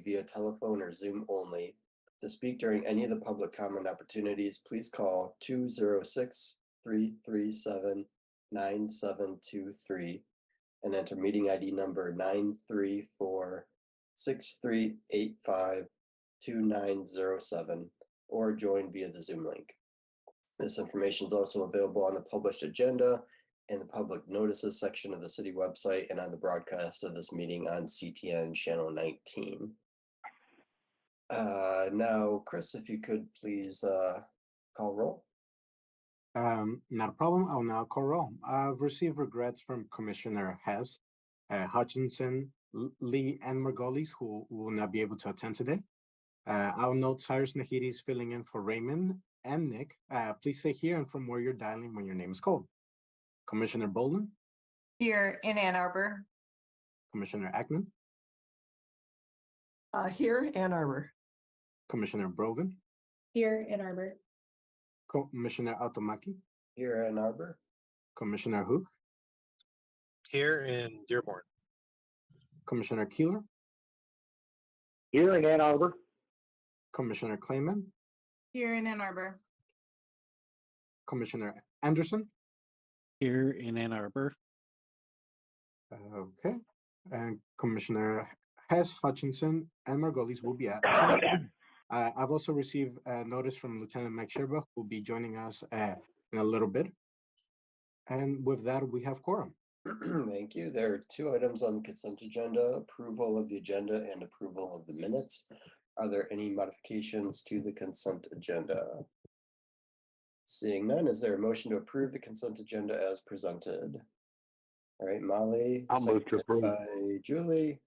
via telephone or Zoom only. To speak during any of the public comment opportunities, please call 206-337-9723 and enter meeting ID number 934-6385-2907 or join via the Zoom link. This information is also available on the published agenda in the public notices section of the city website and on the broadcast of this meeting on CTN channel 19. Now, Chris, if you could please call roll. Not a problem. I'll now call roll. I've received regrets from Commissioner Hess, Hutchinson, Lee, and Margolis, who will not be able to attend today. I'll note Cyrus Nahidi is filling in for Raymond and Nick. Please stay here and from where you're dialing when your name is called. Commissioner Bolden. Here in Ann Arbor. Commissioner Ackman. Here, Ann Arbor. Commissioner Broven. Here, Ann Arbor. Commissioner Automaki. Here, Ann Arbor. Commissioner Hook. Here in Dearborn. Commissioner Keeler. Here in Ann Arbor. Commissioner Clayman. Here in Ann Arbor. Commissioner Anderson. Here in Ann Arbor. Okay. And Commissioner Hess, Hutchinson, and Margolis will be at. I've also received a notice from Lieutenant Mike Sherba, who will be joining us in a little bit. And with that, we have quorum. Thank you. There are two items on the consent agenda, approval of the agenda and approval of the minutes. Are there any modifications to the consent agenda? Seeing none, is there a motion to approve the consent agenda as presented? All right, Molly. I'll move to approve. By Julie.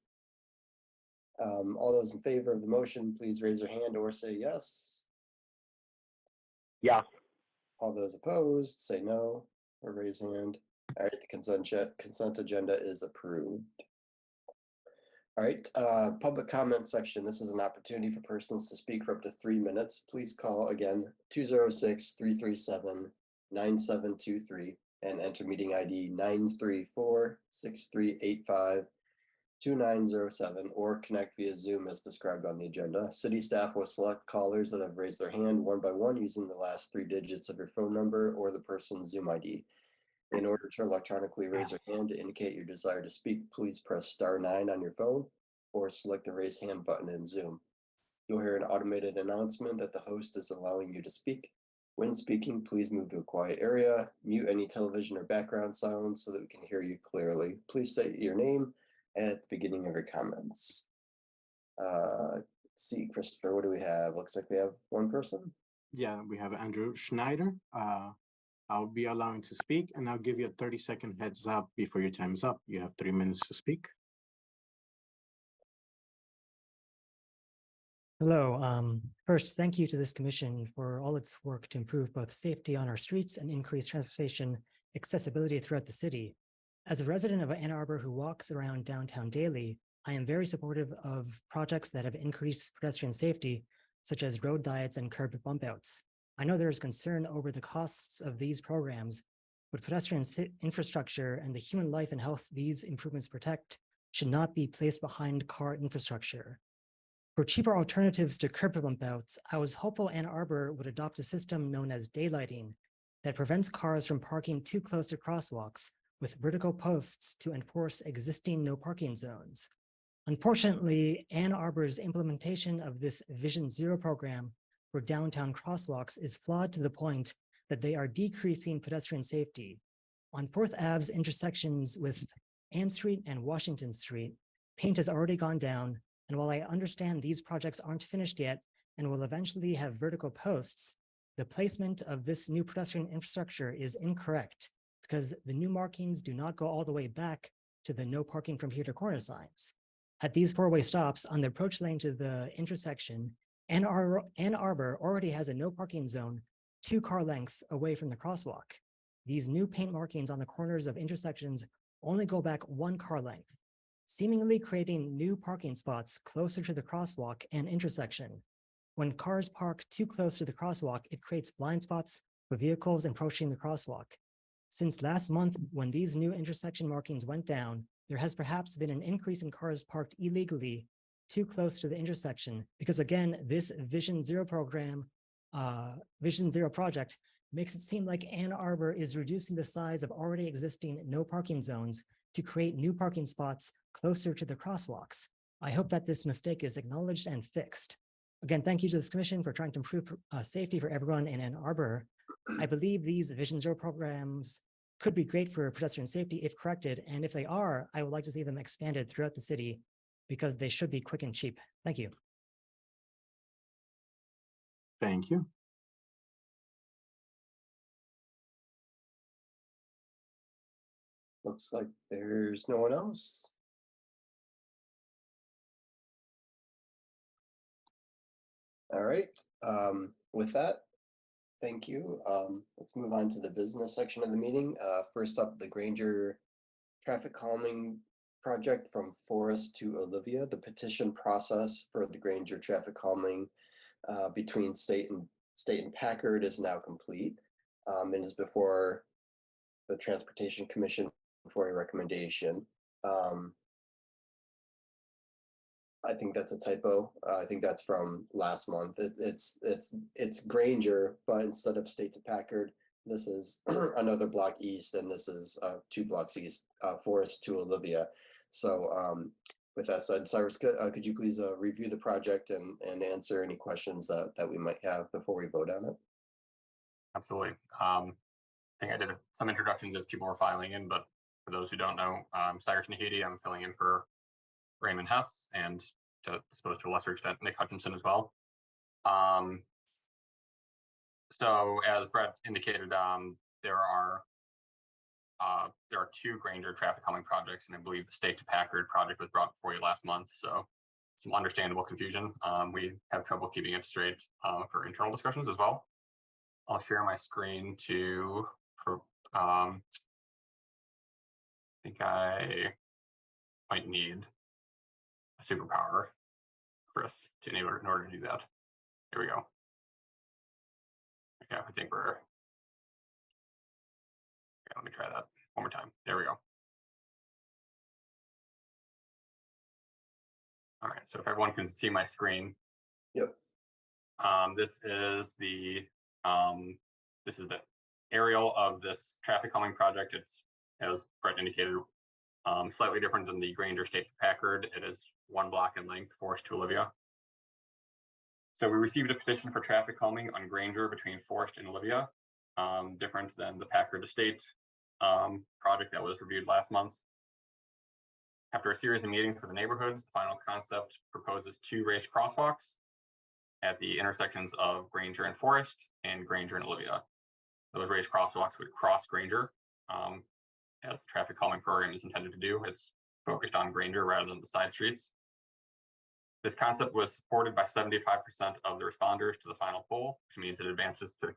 All those in favor of the motion, please raise your hand or say yes. Yeah. All those opposed, say no or raise hand. All right, the consent agenda is approved. All right, public comment section. This is an opportunity for persons to speak for up to 3 minutes. Please call again 206-337-9723 and enter meeting ID 934-6385-2907 or connect via Zoom as described on the agenda. City staff will select callers that have raised their hand one by one using the last 3 digits of your phone number or the person's Zoom ID. In order to electronically raise your hand to indicate your desire to speak, please press *9 on your phone or select the raise hand button in Zoom. You'll hear an automated announcement that the host is allowing you to speak. When speaking, please move to a quiet area, mute any television or background sounds so that we can hear you clearly. Please state your name at the beginning of your comments. Let's see, Christopher, what do we have? Looks like we have one person. Yeah, we have Andrew Schneider. I'll be allowing to speak, and I'll give you a 30-second heads up before your time is up. You have 3 minutes to speak. Hello. First, thank you to this commission for all its work to improve both safety on our streets and increase transportation accessibility throughout the city. As a resident of Ann Arbor who walks around downtown daily, I am very supportive of projects that have increased pedestrian safety, such as road diets and curb bump outs. I know there is concern over the costs of these programs, but pedestrian infrastructure and the human life and health these improvements protect should not be placed behind car infrastructure. For cheaper alternatives to curb bump outs, I was hopeful Ann Arbor would adopt a system known as daylighting that prevents cars from parking too close to crosswalks with vertical posts to enforce existing no parking zones. Unfortunately, Ann Arbor's implementation of this Vision Zero program for downtown crosswalks is flawed to the point that they are decreasing pedestrian safety. On 4th Ave's intersections with Ann Street and Washington Street, paint has already gone down, and while I understand these projects aren't finished yet and will eventually have vertical posts, the placement of this new pedestrian infrastructure is incorrect because the new markings do not go all the way back to the no parking from here to corner signs. At these 4-way stops on the approach lane to the intersection, Ann Arbor already has a no parking zone 2 car lengths away from the crosswalk. These new paint markings on the corners of intersections only go back 1 car length, seemingly creating new parking spots closer to the crosswalk and intersection. When cars park too close to the crosswalk, it creates blind spots for vehicles approaching the crosswalk. Since last month, when these new intersection markings went down, there has perhaps been an increase in cars parked illegally too close to the intersection, because again, this Vision Zero program, Vision Zero project makes it seem like Ann Arbor is reducing the size of already existing no parking zones to create new parking spots closer to the crosswalks. I hope that this mistake is acknowledged and fixed. Again, thank you to this commission for trying to improve safety for everyone in Ann Arbor. I believe these Vision Zero programs could be great for pedestrian safety if corrected, and if they are, I would like to see them expanded throughout the city because they should be quick and cheap. Thank you. Thank you. Looks like there's no one else. All right, with that, thank you. Let's move on to the business section of the meeting. First up, the Granger traffic calming project from Forest to Olivia. The petition process for the Granger traffic calming between State and Packard is now complete and is before the Transportation Commission for a recommendation. I think that's a typo. I think that's from last month. It's Granger, but instead of State to Packard, this is another block east, and this is 2 blocks east, Forest to Olivia. So with that said, Cyrus, could you please review the project and answer any questions that we might have before we vote on it? Absolutely. I think I did some introductions as people were filing in, but for those who don't know, I'm Cyrus Nahidi. I'm filling in for Raymond Hess, and I suppose to a lesser extent, Nick Hutchinson as well. So as Brett indicated, there are 2 Granger traffic calming projects, and I believe the State to Packard project was brought before you last month. So some understandable confusion. We have trouble keeping it straight for internal discussions as well. I'll share my screen I think I might need a superpower, Chris, in order to do that. Here we go. Okay, I think we're. Okay, let me try that one more time. There we go. All right, so if everyone can see my screen. Yep. This is the aerial of this traffic calming project. It's, as Brett indicated, slightly different than the Granger State to Packard. It is 1 block in length, Forest to Olivia. So we received a petition for traffic calming on Granger between Forest and Olivia, different than the Packard Estate project that was reviewed last month. After a series of meetings with the neighborhood, the final concept proposes 2 raised crosswalks at the intersections of Granger and Forest and Granger and Olivia. Those raised crosswalks would cross Granger, as the traffic calming program is intended to do. It's focused on Granger rather than the side streets. This concept was supported by 75% of the responders to the final poll, which means it advances to the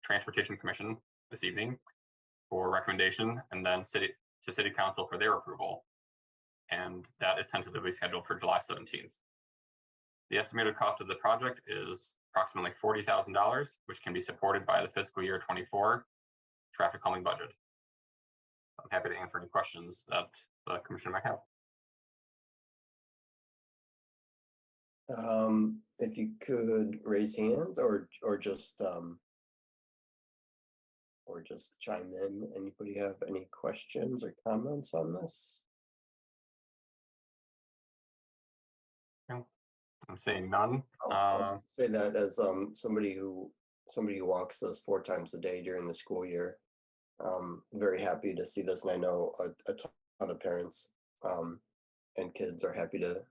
Transportation Commission this evening for recommendation, and then to City Council for their approval. And that is tentatively scheduled for July 17th. The estimated cost of the project is approximately $40,000, which can be supported by the fiscal year 24 traffic calming budget. I'm happy to answer any questions that the commission might have. If you could raise hands or just chime in. Anybody have any questions or comments on this? I'm saying none. I'll say that as somebody who walks this 4 times a day during the school year. Very happy to see this, and I know a ton of parents and kids are happy to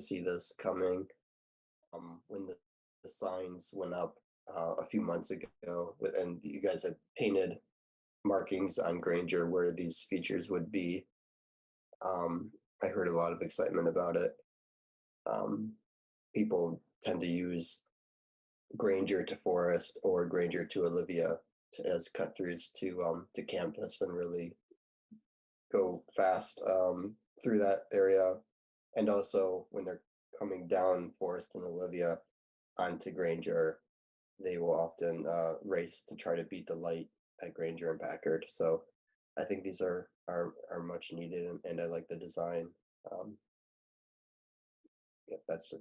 see this coming. When the signs went up a few months ago, and you guys had painted markings on Granger where these features would be, I heard a lot of excitement about it. People tend to use Granger to Forest or Granger to Olivia as cut throughs to campus and really go fast through that area. And also when they're coming down Forest and Olivia onto Granger, they will often race to try to beat the light at Granger and Packard. So I think these are much needed, and I like the design. Yeah, that's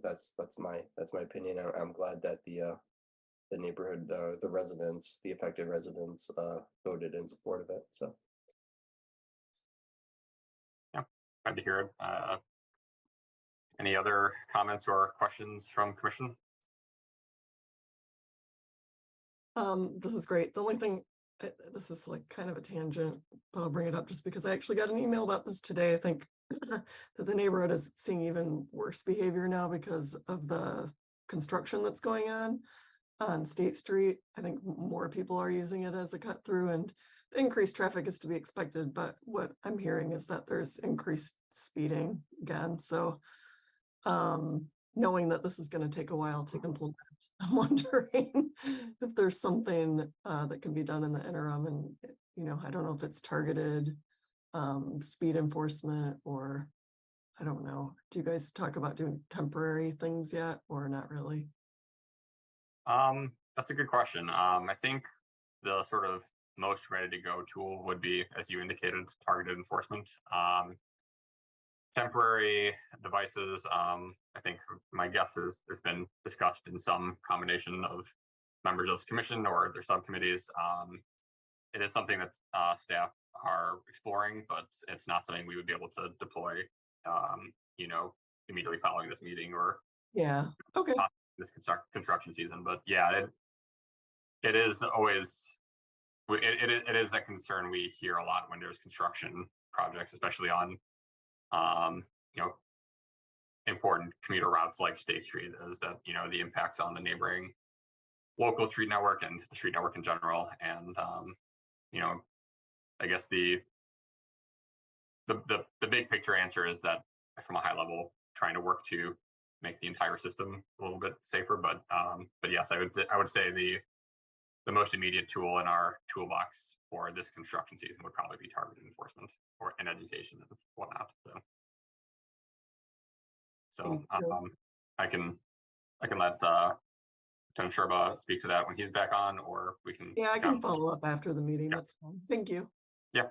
my opinion. I'm glad that the neighborhood, the residents, the affected residents, voted in support of it. So Glad to hear it. Any other comments or questions from commission? This is great. The only thing, this is like kind of a tangent, but I'll bring it up just because I actually got an email about this today. I think that the neighborhood is seeing even worse behavior now because of the construction that's going on State Street. I think more people are using it as a cut through, and the increased traffic is to be expected, but what I'm hearing is that there's increased speeding again. So knowing that this is going to take a while to implement, I'm wondering if there's something that can be done in the interim. And, you know, I don't know if it's targeted speed enforcement, or I don't know. Do you guys talk about doing temporary things yet, or not really? That's a good question. I think the sort of most ready to go tool would be, as you indicated, targeted enforcement. Temporary devices, I think my guess is there's been discussed in some combination of members of this commission or their subcommittees. It is something that staff are exploring, but it's not something we would be able to deploy, you know, immediately following this meeting or Yeah. Okay. this construction season. But yeah, it is always, it is a concern we hear a lot when there's construction projects, especially on you know, important commuter routes like State Street, is that, you know, the impacts on the neighboring local street network and the street network in general. And you know, I guess the big picture answer is that from a high level, trying to work to make the entire system a little bit safer. But yes, I would say the most immediate tool in our toolbox for this construction season would probably be targeted enforcement or in education and whatnot. So I can let Lieutenant Sherba speak to that when he's back on, or we can. Yeah, I can follow up after the meeting. Yeah. That's fine. Thank you. Yeah.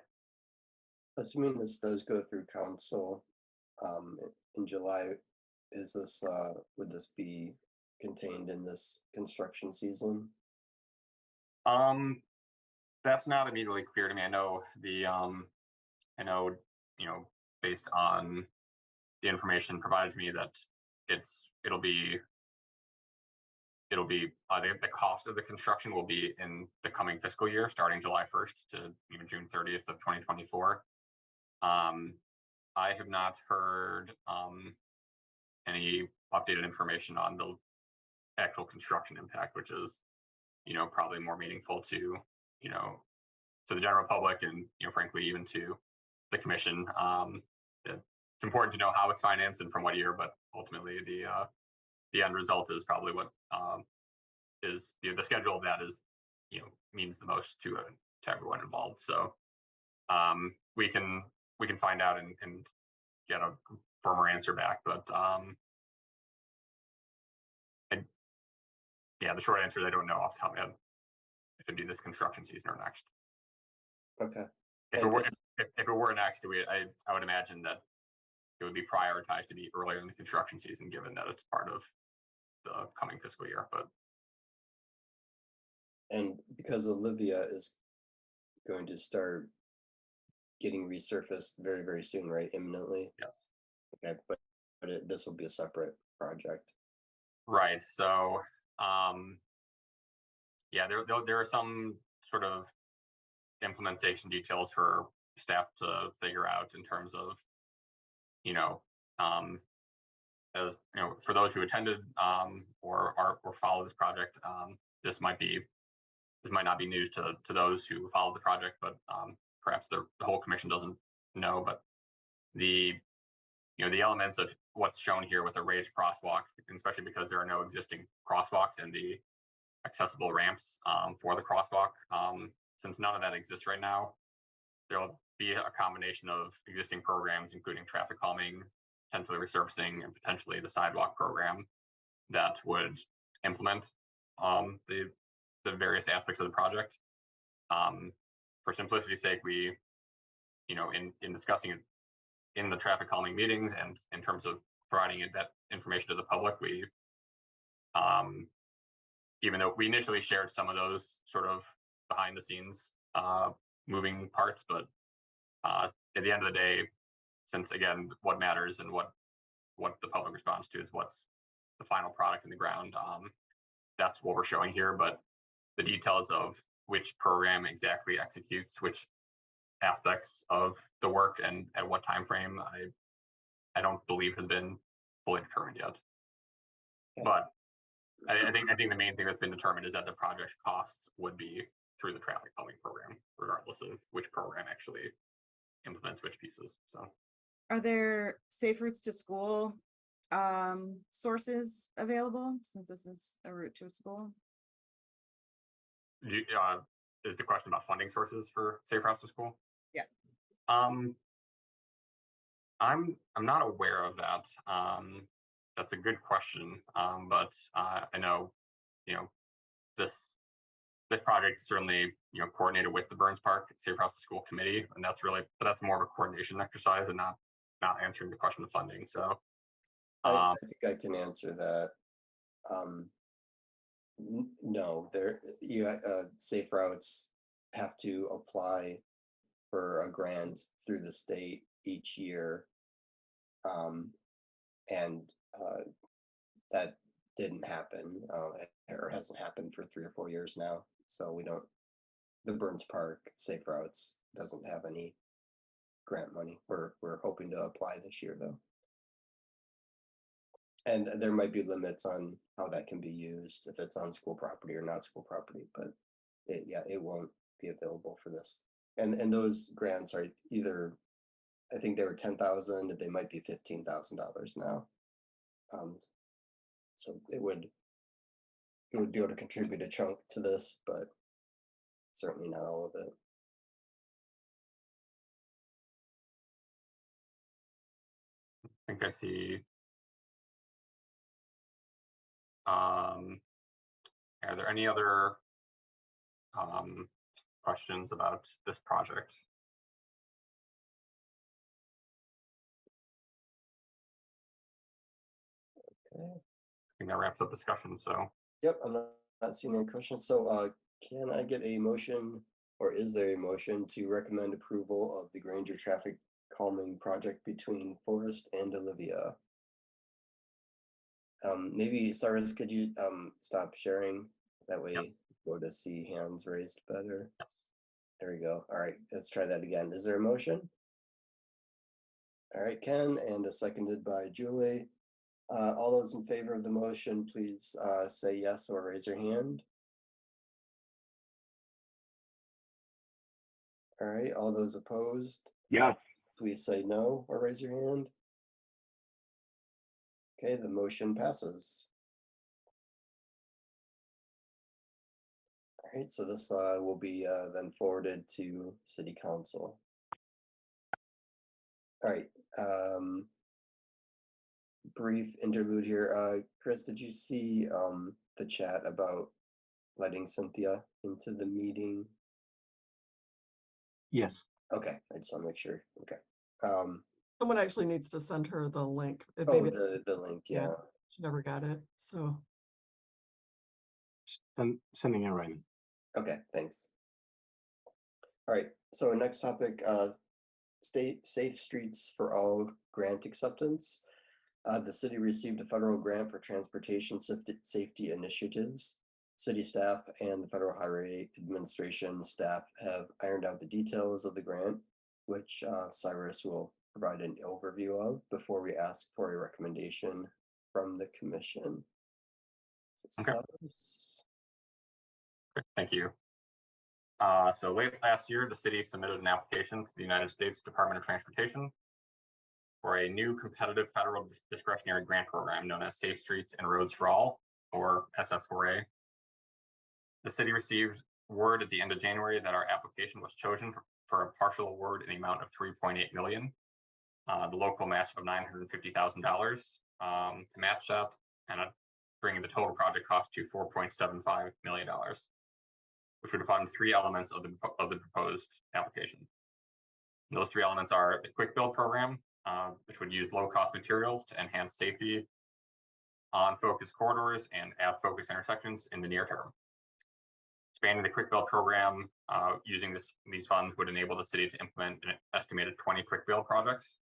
assuming this does go through council in July, is this would this be contained in this construction season? That's not immediately clear to me. I know you know, based on the information provided to me, that it'll be the cost of the construction will be in the coming fiscal year, starting July 1st to June 30th of 2024. I have not heard any updated information on the actual construction impact, which is, you know, probably more meaningful to, you know, to the general public and, you know, frankly, even to the commission. It's important to know how it's financed and from what year, but ultimately the end result is probably what is, you know, the schedule of that is, you know, means the most to everyone involved. So we can find out and get a firmer answer back, but yeah, the short answer is I don't know off the top of my head if it'd be this construction season or next. Okay. If it were next, I would imagine that it would be prioritized to be earlier in the construction season, given that it's part of the coming fiscal year. But And because Olivia is going to start getting resurfaced very, very soon, right? Imminently. yes. Okay, but this will be a separate project. Right. So yeah, there are some sort of implementation details for staff to figure out in terms of, you know, as you know, for those who attended or follow this project, this might not be news to those who follow the project, but perhaps the whole commission doesn't know. But the elements of what's shown here with a raised crosswalk, especially because there are no existing crosswalks and the accessible ramps for the crosswalk, since none of that exists right now, there'll be a combination of existing programs, including traffic calming, potentially resurfacing, and potentially the sidewalk program that would implement the various aspects of the project. For simplicity's sake, we, you know, in discussing it in the traffic calming meetings and in terms of providing that information to the public. We, even though we initially shared some of those sort of behind the scenes moving parts, but at the end of the day, since again, what matters and what the public responds to is what's the final product in the ground. That's what we're showing here, but the details of which program exactly executes which aspects of the work and at what time frame, I don't believe has been fully determined yet. Okay. But I think the main thing that's been determined is that the project costs would be through the traffic calming program, regardless of which program actually implements which pieces. So Are there safe routes to school sources available since this is a route to a school? Is the question about funding sources for Safe Routes to School? Yeah. I'm not aware of that. That's a good question. But I know, this project is certainly, coordinated with the Burns Park Safe Routes to School Committee, and that's more of a coordination exercise and not answering the question of funding. So I think I can answer that. No, Safe Routes have to apply for a grant through the state each year. And that didn't happen, or hasn't happened for 3 or 4 years now. So the Burns Park Safe Routes doesn't have any grant money. We're hoping to apply this year though. And there might be limits on how that can be used, if it's on school property or not school property, but it won't be available for this. And those grants are either, I think they were $10,000, they might be $15,000 now. So it would be able to contribute a chunk to this, but certainly not all of it. I think I see. Are there any other questions about this project? Okay. I think that wraps up discussion. So Yep, I'm not seeing any questions. So can I get a motion, or is there a motion to recommend approval of the Granger traffic calming project between Forest and Olivia? Maybe Cyrus, could you stop sharing? That way Yes. go to see hands raised better. yes. There we go. All right, let's try that again. Is there a motion? All right, Ken, and seconded by Julie. All those in favor of the motion, please say yes or raise your hand. All right, all those opposed, Yes. please say no or raise your hand. Okay, the motion passes. All right, so this will be then forwarded to City Council. All right, brief interlude here. Chris, did you see the chat about letting Cynthia into the meeting? Yes. Okay, I just want to make sure. Okay. Someone actually needs to send her the link. Oh, the link, yeah. Yeah. She never got it, so. Sending it right now. Okay, thanks. All right, so next topic, state Safe Streets for All grant acceptance. The city received a federal grant for transportation safety initiatives. City staff and the Federal Highway Administration staff have ironed out the details of the grant, which Cyrus will provide an overview of before we ask for a recommendation from the commission. Okay. Cyrus? Great, thank you. So late last year, the city submitted an application to the United States Department of Transportation for a new competitive federal discretionary grant program known as Safe Streets and Roads for All, or SS4A. The city received word at the end of January that our application was chosen for a partial award in the amount of $3.8 million. The local match of $950,000 to match that, and bringing the total project cost to $4.75 million, which would fund 3 elements of the proposed application. And those 3 elements are the Quick Build program, which would use low-cost materials to enhance safety on focus corridors and at focus intersections in the near term. Expanding the Quick Build program using these funds would enable the city to implement an estimated 20 Quick Build projects.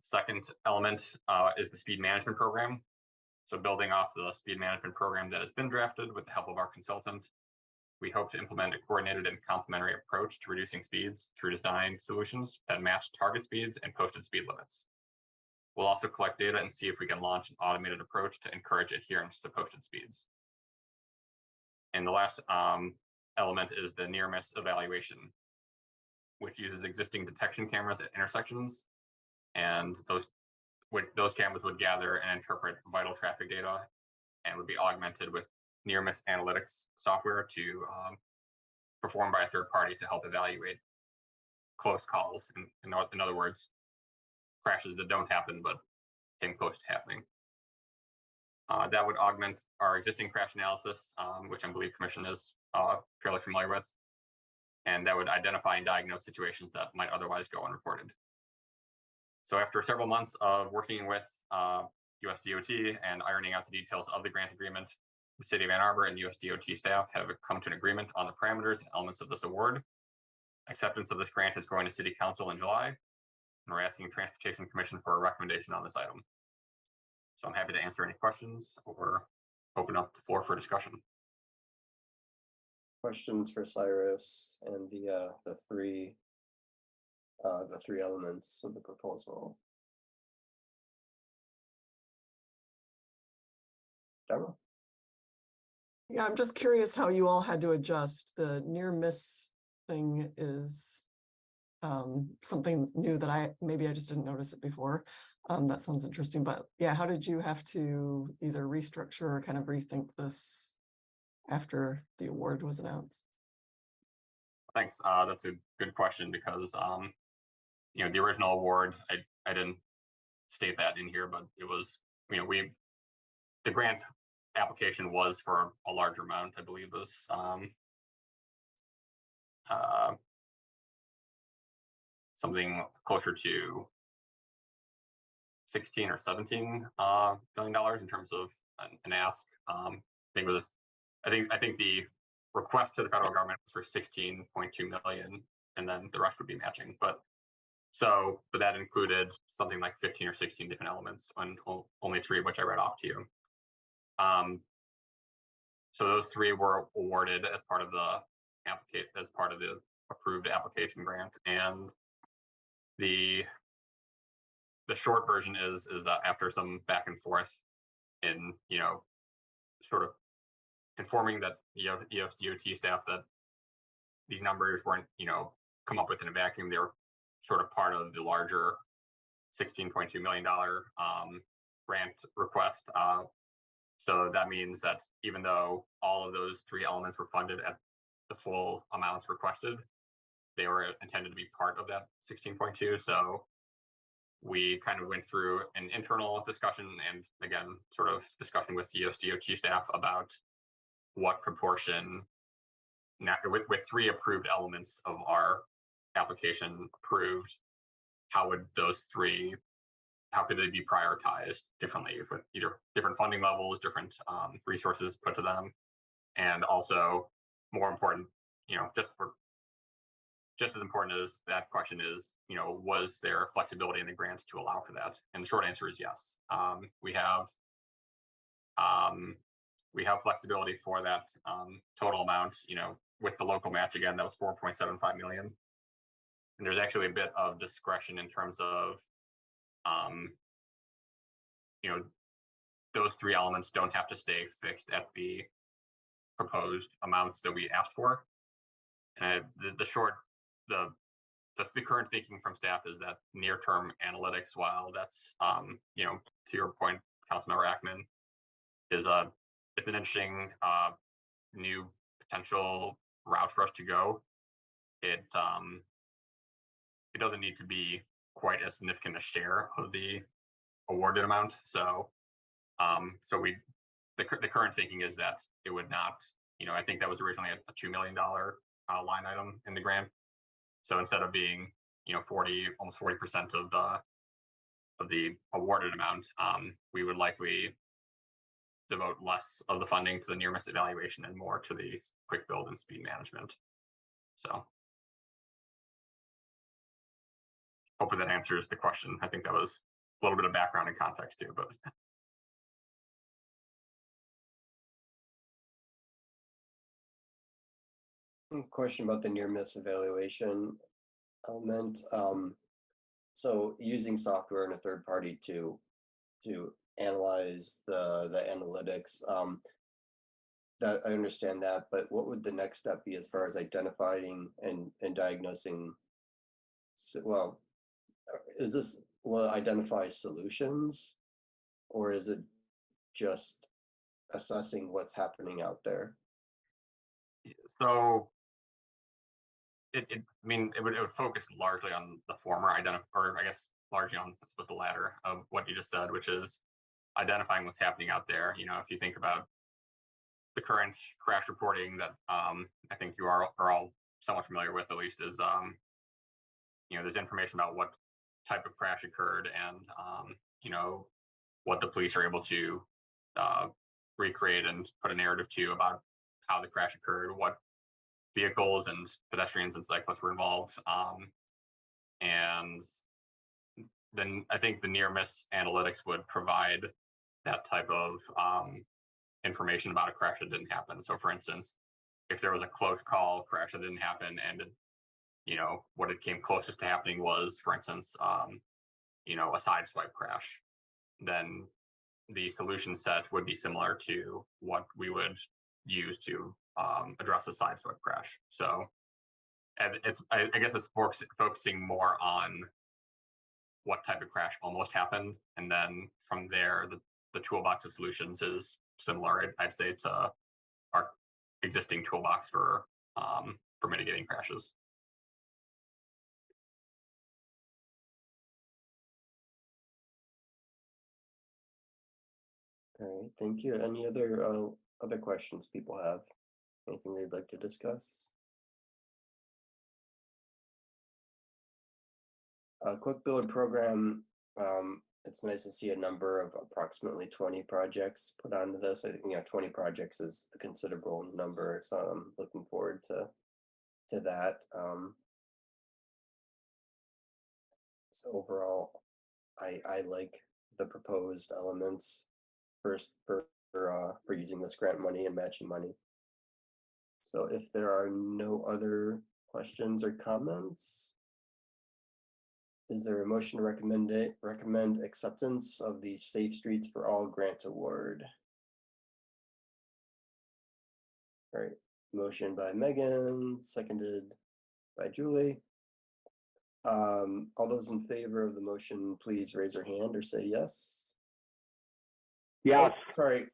Second element is the speed management program. So building off the speed management program that has been drafted with the help of our consultant, we hope to implement a coordinated and complementary approach to reducing speeds through design solutions that match target speeds and posted speed limits. We'll also collect data and see if we can launch an automated approach to encourage adherence to posted speeds. And the last element is the near miss evaluation, which uses existing detection cameras at intersections. And those cameras would gather and interpret vital traffic data and would be augmented with near miss analytics software to performed by a third party to help evaluate close calls. In other words, crashes that don't happen but came close to happening. That would augment our existing crash analysis, which I believe Commission is fairly familiar with, and that would identify and diagnose situations that might otherwise go unreported. So after several months of working with USDOT and ironing out the details of the grant agreement, the City of Ann Arbor and USDOT staff have come to an agreement on the parameters and elements of this award. Acceptance of this grant is going to City Council in July, and we're asking Transportation Commission for a recommendation on this item. So I'm happy to answer any questions or open up the floor for discussion. Questions for Cyrus and the three elements of the proposal. Deborah? Yeah, I'm just curious how you all had to adjust. The near miss thing is something new that maybe I just didn't notice it before. That sounds interesting, but yeah, how did you have to either restructure or kind of rethink this after the award was announced? Thanks. That's a good question because the original award, I didn't state that in here, but it was, the grant application was for a larger amount. I believe it was something closer to $16 or $17 billion in terms of an ask. I think the request to the federal government was for 16.2 million, and then the rest would be matching. But that included something like 15 or 16 different elements, and only 3 of which I read off to you. So those 3 were awarded as part of the approved application grant, and the short version is after some back and forth in sort of informing that USDOT staff that these numbers weren't come up with in a vacuum. They were sort of part of the larger $16.2 million grant request. So that means that even though all of those 3 elements were funded at the full amounts requested, they were intended to be part of that 16.2. So we kind of went through an internal discussion and again, sort of discussion with the USDOT staff about what proportion, with 3 approved elements of our application approved, how could they be prioritized differently for either different funding levels, different resources put to them, and also more important, just as important as that question is, was there flexibility in the grants to allow for that? And the short answer is yes. We have flexibility for that total amount, with the local match. Again, that was 4.75 million. And there's actually a bit of discretion in terms of, those 3 elements don't have to stay fixed at the proposed amounts that we asked for. And the current thinking from staff is that near-term analytics, while that's, to your point, Councilmember Ackman, it's an interesting new potential route for us to go. It doesn't need to be quite as significant a share of the awarded amount. So the current thinking is that it would not, I think that was originally a $2 million line item in the grant. So instead of being almost 40% of the awarded amount, we would likely devote less of the funding to the near miss evaluation and more to the quick build and speed management. So hopefully that answers the question. I think that was a little bit of background and context too, but Question about the near miss evaluation element. So using software and a third party to analyze the analytics, that I understand that, but what would the next step be as far as identifying and diagnosing? Well, is this, will it identify solutions, or is it just assessing what's happening out there? so it would focus largely on the former or I guess largely on, I suppose, the latter of what you just said, which is identifying what's happening out there. If you think about the current crash reporting that I think you are all somewhat familiar with, at least, is there's information about what type of crash occurred and what the police are able to recreate and put a narrative to about how the crash occurred, what vehicles and pedestrians and cyclists were involved, and then I think the near miss analytics would provide that type of information about a crash that didn't happen. So for instance, if there was a close call crash that didn't happen and what it came closest to happening was, for instance, a sideswipe crash, then the solution set would be similar to what we would use to address a sideswipe crash. So I guess it's focusing more on what type of crash almost happened, and then from there the toolbox of solutions is similar, I'd say, to our existing toolbox for mitigating crashes. All right, thank you. Any other questions people have? Anything they'd like to discuss? Quick build program. It's nice to see a number of approximately 20 projects put onto this. I think 20 projects is a considerable number, so I'm looking forward to that. So overall, I like the proposed elements first for using this grant money and matching money. So if there are no other questions or comments, is there a motion to recommend acceptance of the Safe Streets for All grant award? All right, motion by Megan, seconded by Julie. All those in favor of the motion, please raise your hand or say yes. Yes. Oh, sorry.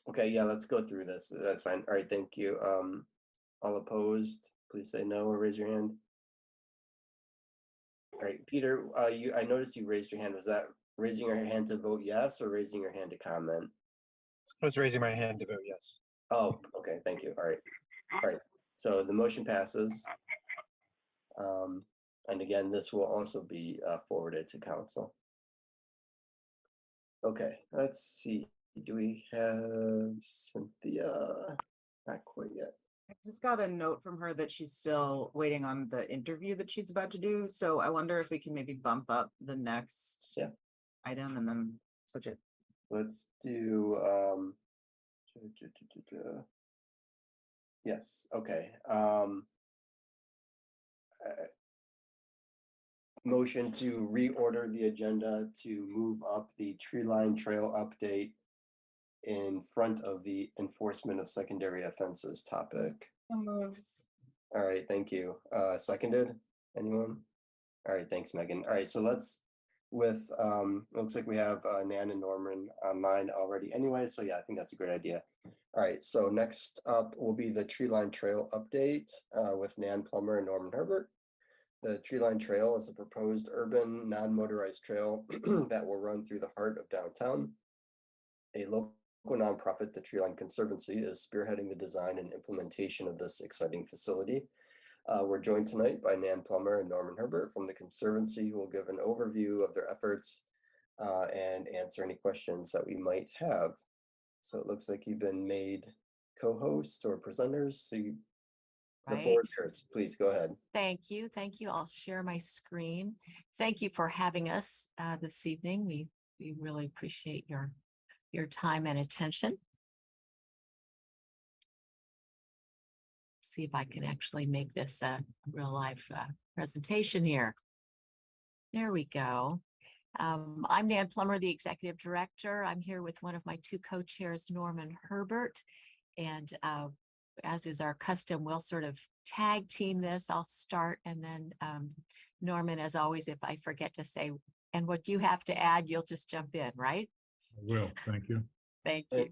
Okay, yeah, let's go through this. That's fine. All right, thank you. All opposed, please say no or raise your hand. All right, Peter, I noticed you raised your hand. Was that raising your hand to vote yes or raising your hand to comment? I was raising my hand to vote yes. Oh, okay, thank you. All right. All right, so the motion passes. And again, this will also be forwarded to council. Okay, let's see. Do we have Cynthia? Not quite yet. I just got a note from her that she's still waiting on the interview that she's about to do. So I wonder if we can maybe bump up the next item and then switch it. Let's do yes, okay. Motion to reorder the agenda to move up the tree line trail update in front of the enforcement of secondary offenses topic. Moves. All right, thank you. Seconded, anyone? All right, thanks, Megan. All right, so let's looks like we have Nan and Norman online already anyway, so yeah, I think that's a great idea. All right, so next up will be the tree line trail update with Nan Plummer and Norman Herbert. The tree line trail is a proposed urban non-motorized trail that will run through the heart of downtown. A local nonprofit, the Tree Line Conservancy, is spearheading the design and implementation of this exciting facility. We're joined tonight by Nan Plummer and Norman Herbert from the Conservancy, who will give an overview of their efforts and answer any questions that we might have. So it looks like you've been made co-hosts or presenters. So the floor is yours. Please go ahead. Thank you. Thank you. I'll share my screen. Thank you for having us this evening. We really appreciate your time and attention. See if I can actually make this a real live presentation here. There we go. I'm Nan Plummer, the Executive Director. I'm here with one of my two co-chairs, Norman Herbert. And as is our custom, we'll sort of tag team this. I'll start, and then Norman, as always, if I forget to say, and what you have to add, you'll just jump in, right? I will. Thank you. Thank you.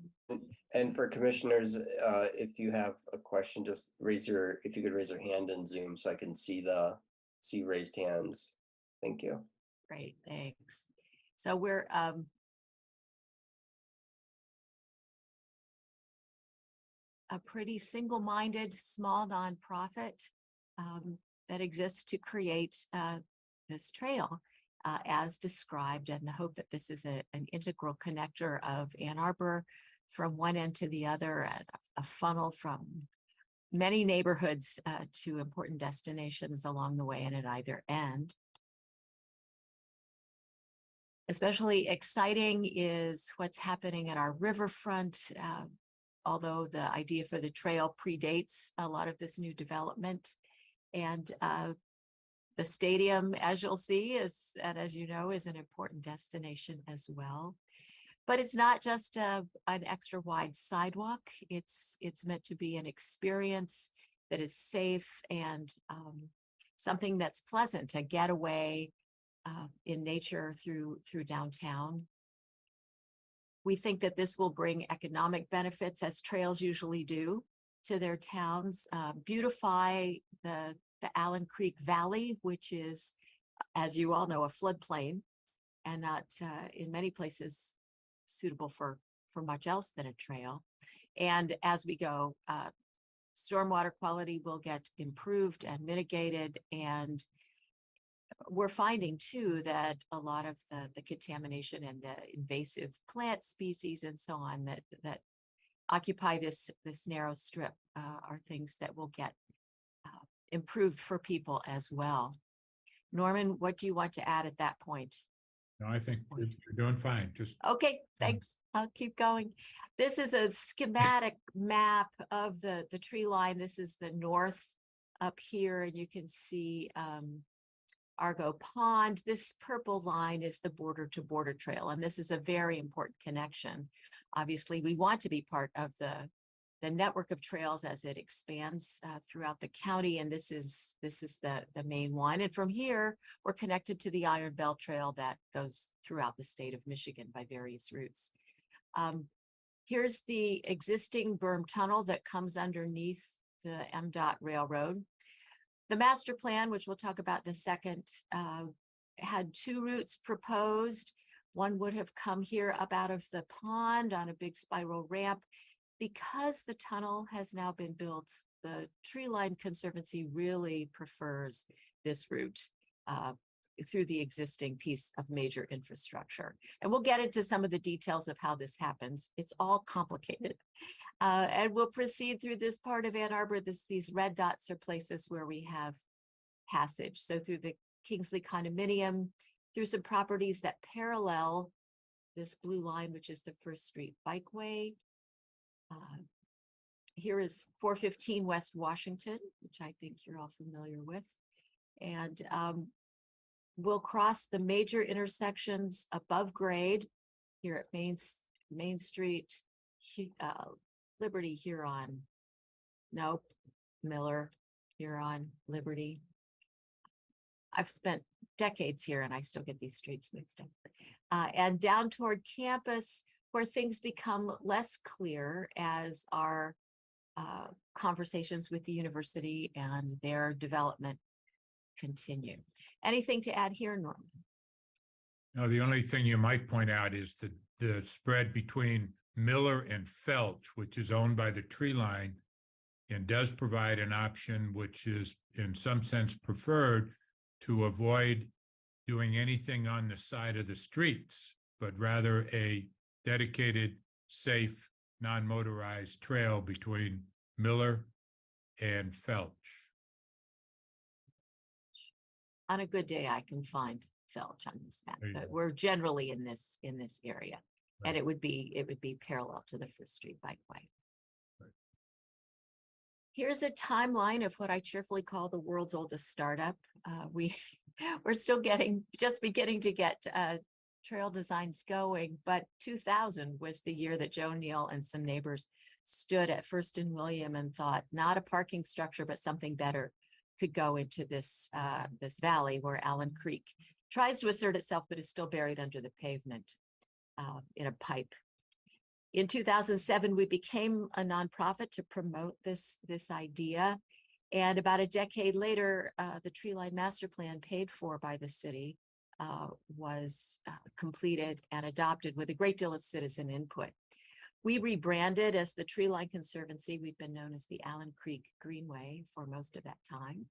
And for commissioners, if you have a question, just if you could raise your hand in Zoom so I can see raised hands. Thank you. Great, thanks. So we're a pretty single-minded small nonprofit that exists to create this trail as described, and the hope that this is an integral connector of Ann Arbor from one end to the other, a funnel from many neighborhoods to important destinations along the way and at either end. Especially exciting is what's happening at our riverfront, although the idea for the trail predates a lot of this new development. And the stadium, as you'll see, and as you know, is an important destination as well. But it's not just an extra wide sidewalk. It's meant to be an experience that is safe and something that's pleasant, a getaway in nature through downtown. We think that this will bring economic benefits, as trails usually do, to their towns, beautify the Allen Creek Valley, which is, as you all know, a floodplain and not in many places suitable for much else than a trail. And as we go, stormwater quality will get improved and mitigated. And we're finding too that a lot of the contamination and the invasive plant species and so on that occupy this narrow strip are things that will get improved for people as well. Norman, what do you want to add at that point? No, I think you're doing fine. Just okay, thanks. I'll keep going. This is a schematic map of the tree line. This is the north up here, and you can see Argo Pond. This purple line is the border to border trail, and this is a very important connection. Obviously, we want to be part of the network of trails as it expands throughout the county, and this is the main one. And from here, we're connected to the Iron Belt Trail that goes throughout the state of Michigan by various routes. Here's the existing berm tunnel that comes underneath the MDOT railroad. The master plan, which we'll talk about in a second, had two routes proposed. One would have come here up out of the pond on a big spiral ramp. Because the tunnel has now been built, the Treeline Conservancy really prefers this route through the existing piece of major infrastructure. And we'll get into some of the details of how this happens. It's all complicated. And we'll proceed through this part of Ann Arbor. These red dots are places where we have passage. So through the Kingsley condominium, through some properties that parallel this blue line, which is the First Street Bikeway. Here is 415 West Washington, which I think you're all familiar with. And we'll cross the major intersections above grade here at Main Street, Liberty, Huron. Nope, Miller, Huron, Liberty. I've spent decades here and I still get these streets mixed up. And down toward campus, where things become less clear as our conversations with the university and their development continue. Anything to add here, Norman? no, the only thing you might point out is the spread between Miller and Felch, which is owned by the Tree Line, and does provide an option which is in some sense preferred to avoid doing anything on the side of the streets, but rather a dedicated, safe, non-motorized trail between Miller and Felch. On a good day, I can find Felch on this map, There you but go. we're generally in this area. And Right. it would be parallel to the First Street Bikeway. Right. Here's a timeline of what I cheerfully call the world's oldest startup. We're still just beginning to get trail designs going, but 2000 was the year that Joe Neal and some neighbors stood at First and William and thought not a parking structure, but something better could go into this valley where Allen Creek tries to assert itself, but is still buried under the pavement in a pipe. In 2007, we became a nonprofit to promote this idea. And about a decade later, the Tree Line Master Plan, paid for by the city, was completed and adopted with a great deal of citizen input. We rebranded as the Tree Line Conservancy. We've been known as the Allen Creek Greenway for most of that time.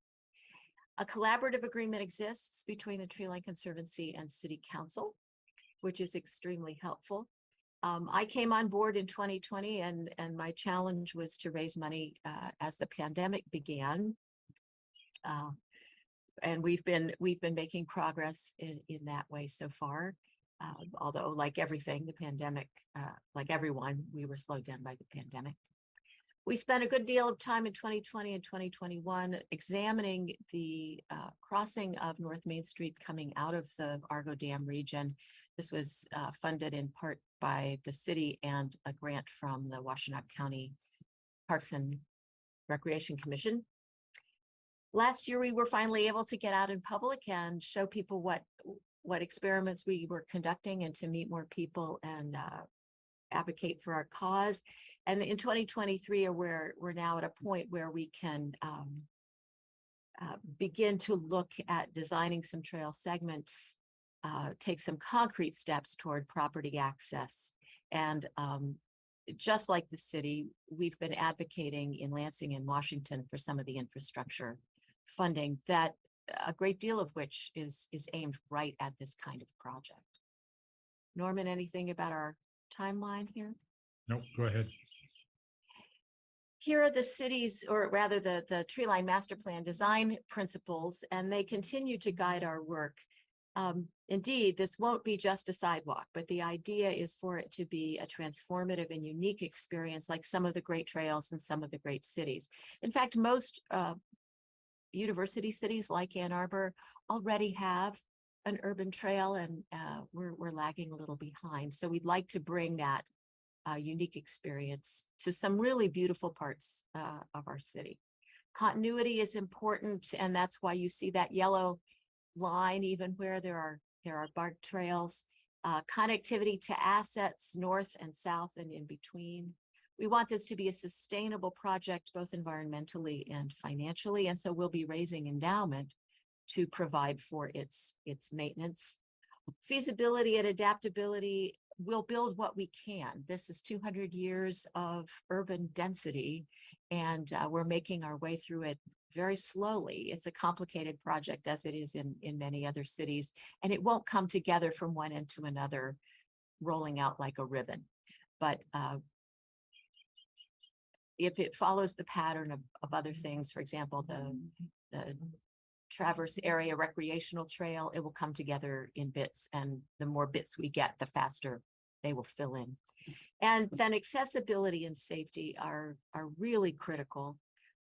A collaborative agreement exists between the Tree Line Conservancy and City Council, which is extremely helpful. I came on board in 2020, and my challenge was to raise money as the pandemic began. And we've been making progress in that way so far. Although, like everything, the pandemic, like everyone, we were slowed down by the pandemic. We spent a good deal of time in 2020 and 2021 examining the crossing of North Main Street coming out of the Argo Dam region. This was funded in part by the city and a grant from the Washtenaw County Parks and Recreation Commission. Last year, we were finally able to get out in public and show people what experiments we were conducting and to meet more people and advocate for our cause. And in 2023, we're now at a point where we can begin to look at designing some trail segments, take some concrete steps toward property access. And just like the city, we've been advocating in Lansing and Washington for some of the infrastructure funding, that a great deal of which is aimed right at this kind of project. Norman, anything about our timeline here? Nope, go ahead. Here are the city's, or rather the Tree Line Master Plan design principles, and they continue to guide our work. Indeed, this won't be just a sidewalk, but the idea is for it to be a transformative and unique experience like some of the great trails in some of the great cities. In fact, most university cities like Ann Arbor already have an urban trail, and we're lagging a little behind. So we'd like to bring that unique experience to some really beautiful parts of our city. Continuity is important, and that's why you see that yellow line even where there are bike trails. Connectivity to assets north and south and in between. We want this to be a sustainable project, both environmentally and financially, and so we'll be raising endowment to provide for its maintenance. Feasibility and adaptability, we'll build what we can. This is 200 years of urban density, and we're making our way through it very slowly. It's a complicated project, as it is in many other cities, and it won't come together from one end to another, rolling out like a ribbon. But if it follows the pattern of other things, for example, the Traverse Area Recreational Trail, it will come together in bits, and the more bits we get, the faster they will fill in. And then accessibility and safety are really critical.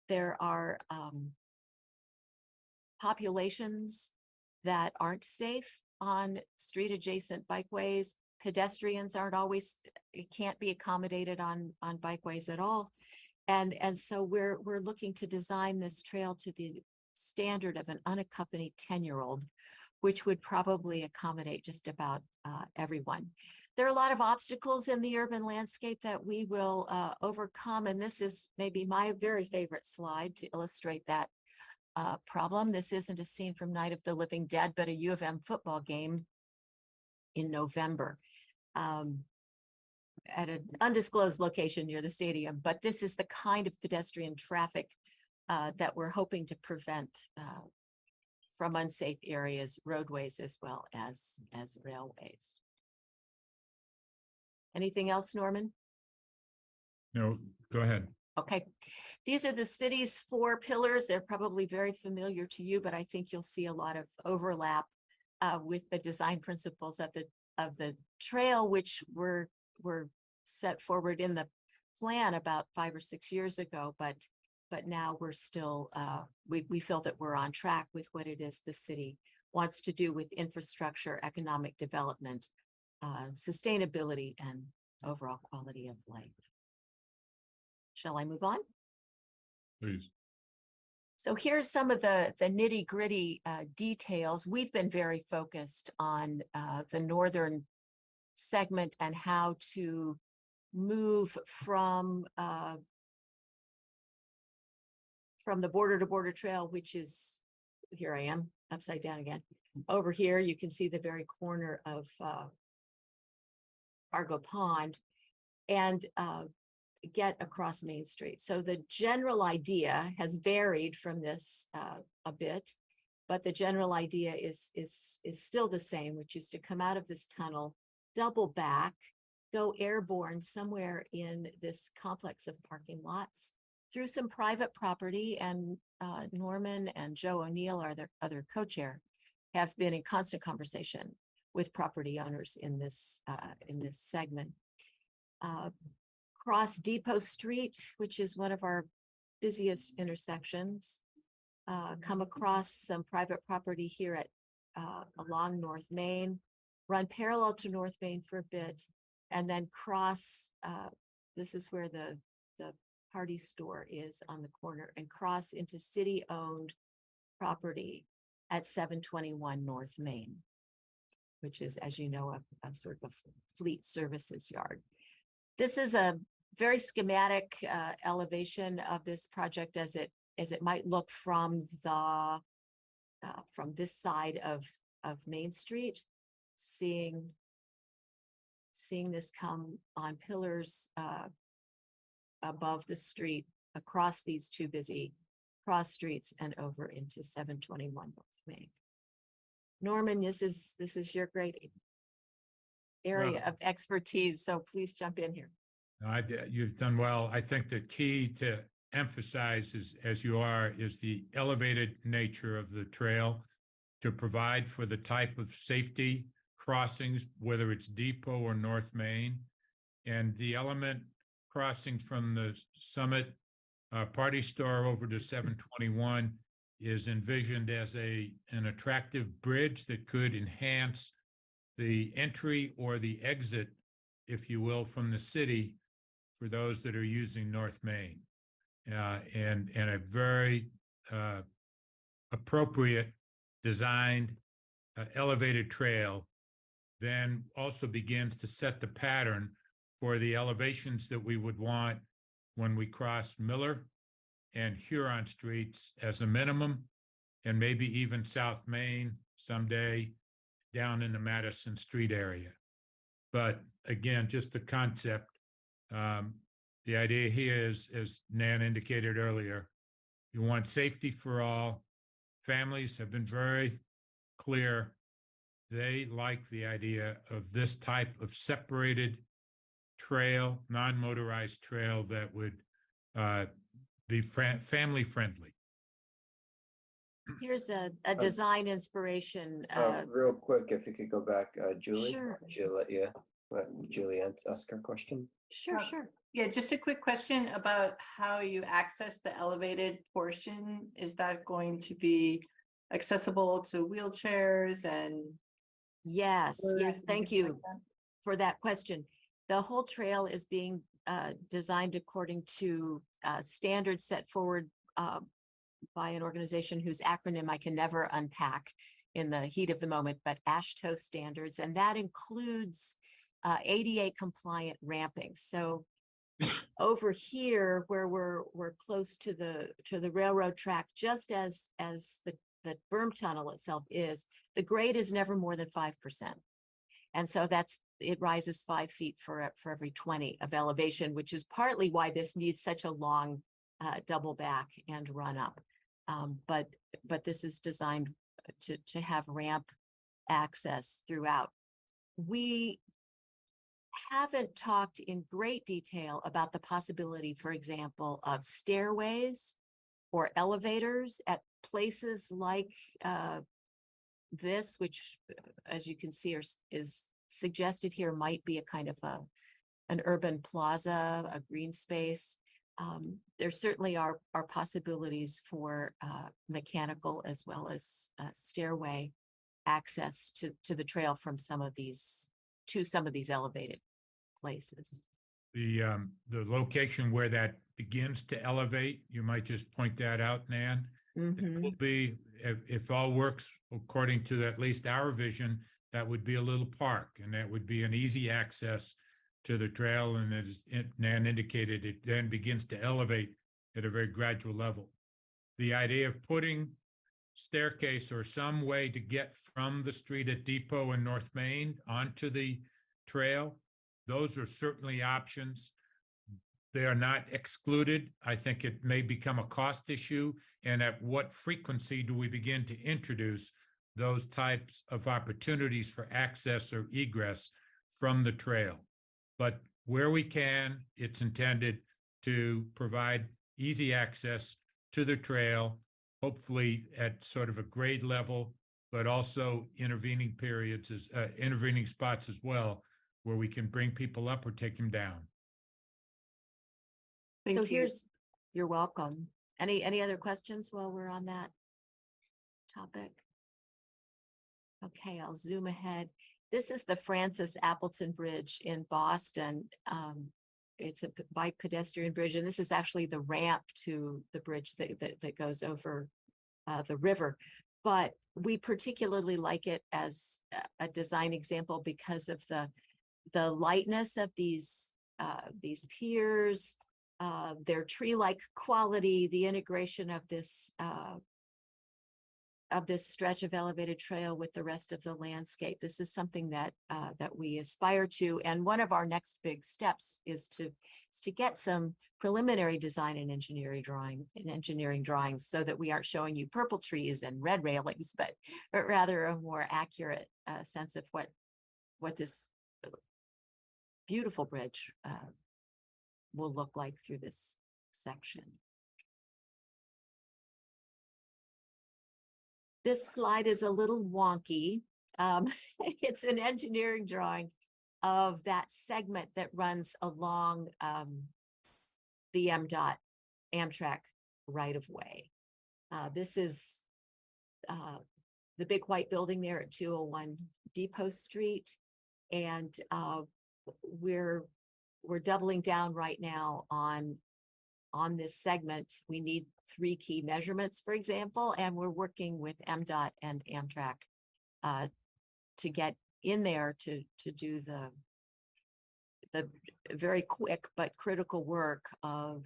There are populations that aren't safe on street adjacent bikeways. Pedestrians aren't always, it can't be accommodated on bikeways at all. And so we're looking to design this trail to the standard of an unaccompanied 10-year-old, which would probably accommodate just about everyone. There are a lot of obstacles in the urban landscape that we will overcome, and this is maybe my very favorite slide to illustrate that problem. This isn't a scene from Night of the Living Dead, but a U of M football game in November. at an undisclosed location near the stadium, but this is the kind of pedestrian traffic that we're hoping to prevent from unsafe areas, roadways, as well as railways. Anything else, Norman? No, go ahead. Okay, these are the city's 4 pillars. They're probably very familiar to you, but I think you'll see a lot of overlap with the design principles of the trail, which were set forward in the plan about 5 or 6 years ago. But now we're still we feel that we're on track with what it is the city wants to do with infrastructure, economic development, sustainability, and overall quality of life. Shall I move on? Please. So here's some of the nitty gritty details. We've been very focused on the northern segment and how to move from the border to border trail, which is, here I am upside down again. Over here, you can see the very corner of Argo Pond, and get across Main Street. So the general idea has varied from this a bit, but the general idea is still the same, which is to come out of this tunnel, double back, go airborne somewhere in this complex of parking lots through some private property. And Norman and Joe O'Neill, our other co-chair, have been in constant conversation with property owners in this segment. Cross Depot Street, which is one of our busiest intersections, come across some private property here at along North Main, run parallel to North Main for a bit, and then cross, this is where the party store is on the corner, and cross into city-owned property at 721 North Main, which is, as you know, a sort of a fleet services yard. This is a very schematic elevation of this project as it might look from this side of Main Street, seeing this come on pillars above the street, across these 2 busy cross streets, and over into 721 North Main. Norman, this is your great area of expertise, so please jump in here. You've done well. I think the key to emphasize is, as you are, is the elevated nature of the trail to provide for the type of safety crossings, whether it's Depot or North Main, and the element crossing from the Summit Party Store over to 721 is envisioned as an attractive bridge that could enhance the entry or the exit, if you will, from the city for those that are using North Main, and a very appropriate designed elevated trail then also begins to set the pattern for the elevations that we would want when we cross Miller and Huron Streets as a minimum, and maybe even South Main someday down in the Madison Street area. But again, just the concept. The idea here is, as Nan indicated earlier, you want safety for all. Families have been very clear. They like the idea of this type of separated trail, non-motorized trail that would be family friendly. Here's a design inspiration. Real quick, if you could go back, Julie. Sure. Would Julie ask her question? Sure, sure. Yeah, just a quick question about how you access the elevated portion. Is that going to be accessible to wheelchairs and? Yes, Yes, yes, thank you for that question. The whole trail is being designed according to standards set forward by an organization whose acronym I can never unpack in the heat of the moment, but AASHTO standards, and that includes ADA compliant ramping. So over here, where we're close to the railroad track, just as the berm tunnel itself is, the grade is never more than 5%. And so it rises 5 feet for every 20 of elevation, which is partly why this needs such a long double back and run up. But this is designed to have ramp access throughout. We haven't talked in great detail about the possibility, for example, of stairways or elevators at places like this, which, as you can see, is suggested here, might be a kind of an urban plaza, a green space. There certainly are possibilities for mechanical as well as stairway access to the trail from some of these elevated places. The location where that begins to elevate, you might just point that out, Nan. It will be, if all works according to at least our vision, that would be a little park, and that would be an easy access to the trail. And as Nan indicated, it then begins to elevate at a very gradual level. The idea of putting staircase or some way to get from the street at Depot and North Main onto the trail, those are certainly options. They are not excluded. I think it may become a cost issue. And at what frequency do we begin to introduce those types of opportunities for access or egress from the trail? But where we can, it's intended to provide easy access to the trail, hopefully at sort of a grade level, but also intervening periods, intervening spots as well, where we can bring people up or take them down. So you're welcome. Any other questions while we're on that topic? Okay, I'll zoom ahead. This is the Francis Appleton Bridge in Boston. It's a bike pedestrian bridge, and this is actually the ramp to the bridge that goes over the river. But we particularly like it as a design example because of the lightness of these piers, their tree-like quality, the integration of this stretch of elevated trail with the rest of the landscape. This is something that we aspire to, and one of our next big steps is to get some preliminary design and engineering drawings, so that we aren't showing you purple trees and red railings, but rather a more accurate sense of what this beautiful bridge will look like through this section. This slide is a little wonky. It's an engineering drawing of that segment that runs along the MDOT Amtrak right-of-way. This is the big white building there at 201 Depot Street, and we're doubling down right now on this segment. We need 3 key measurements, for example, and we're working with MDOT and Amtrak to get in there to do the very quick but critical work of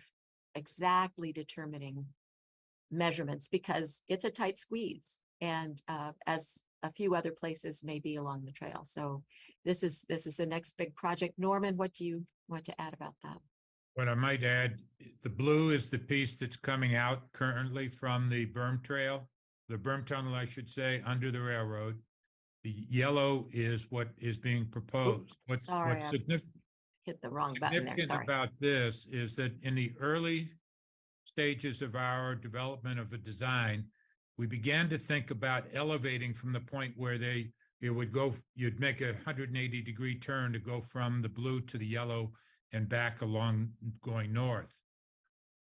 exactly determining measurements, because it's a tight squeeze, and as a few other places may be along the trail. So this is the next big project. Norman, what do you want to add about that? What I might add, the blue is the piece that's coming out currently from the berm trail, the berm tunnel, I should say, under the railroad. The yellow is what is being proposed. What's hit the wrong button there, sorry. About this is that in the early stages of our development of a design, we began to think about elevating from the point where you'd make a 180-degree turn to go from the blue to the yellow and back along going north.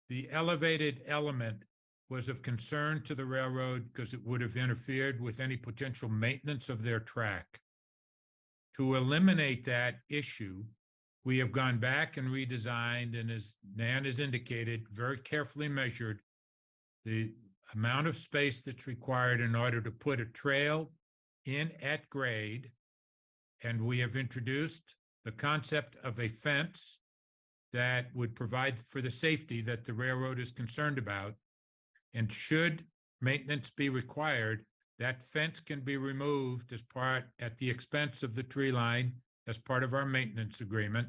The elevated element was of concern to the railroad because it would have interfered with any potential maintenance of their track. To eliminate that issue, we have gone back and redesigned, and as Nan has indicated, very carefully measured the amount of space that's required in order to put a trail in at grade. And we have introduced the concept of a fence that would provide for the safety that the railroad is concerned about. And should maintenance be required, that fence can be removed as part, at the expense of the tree line, as part of our maintenance agreement.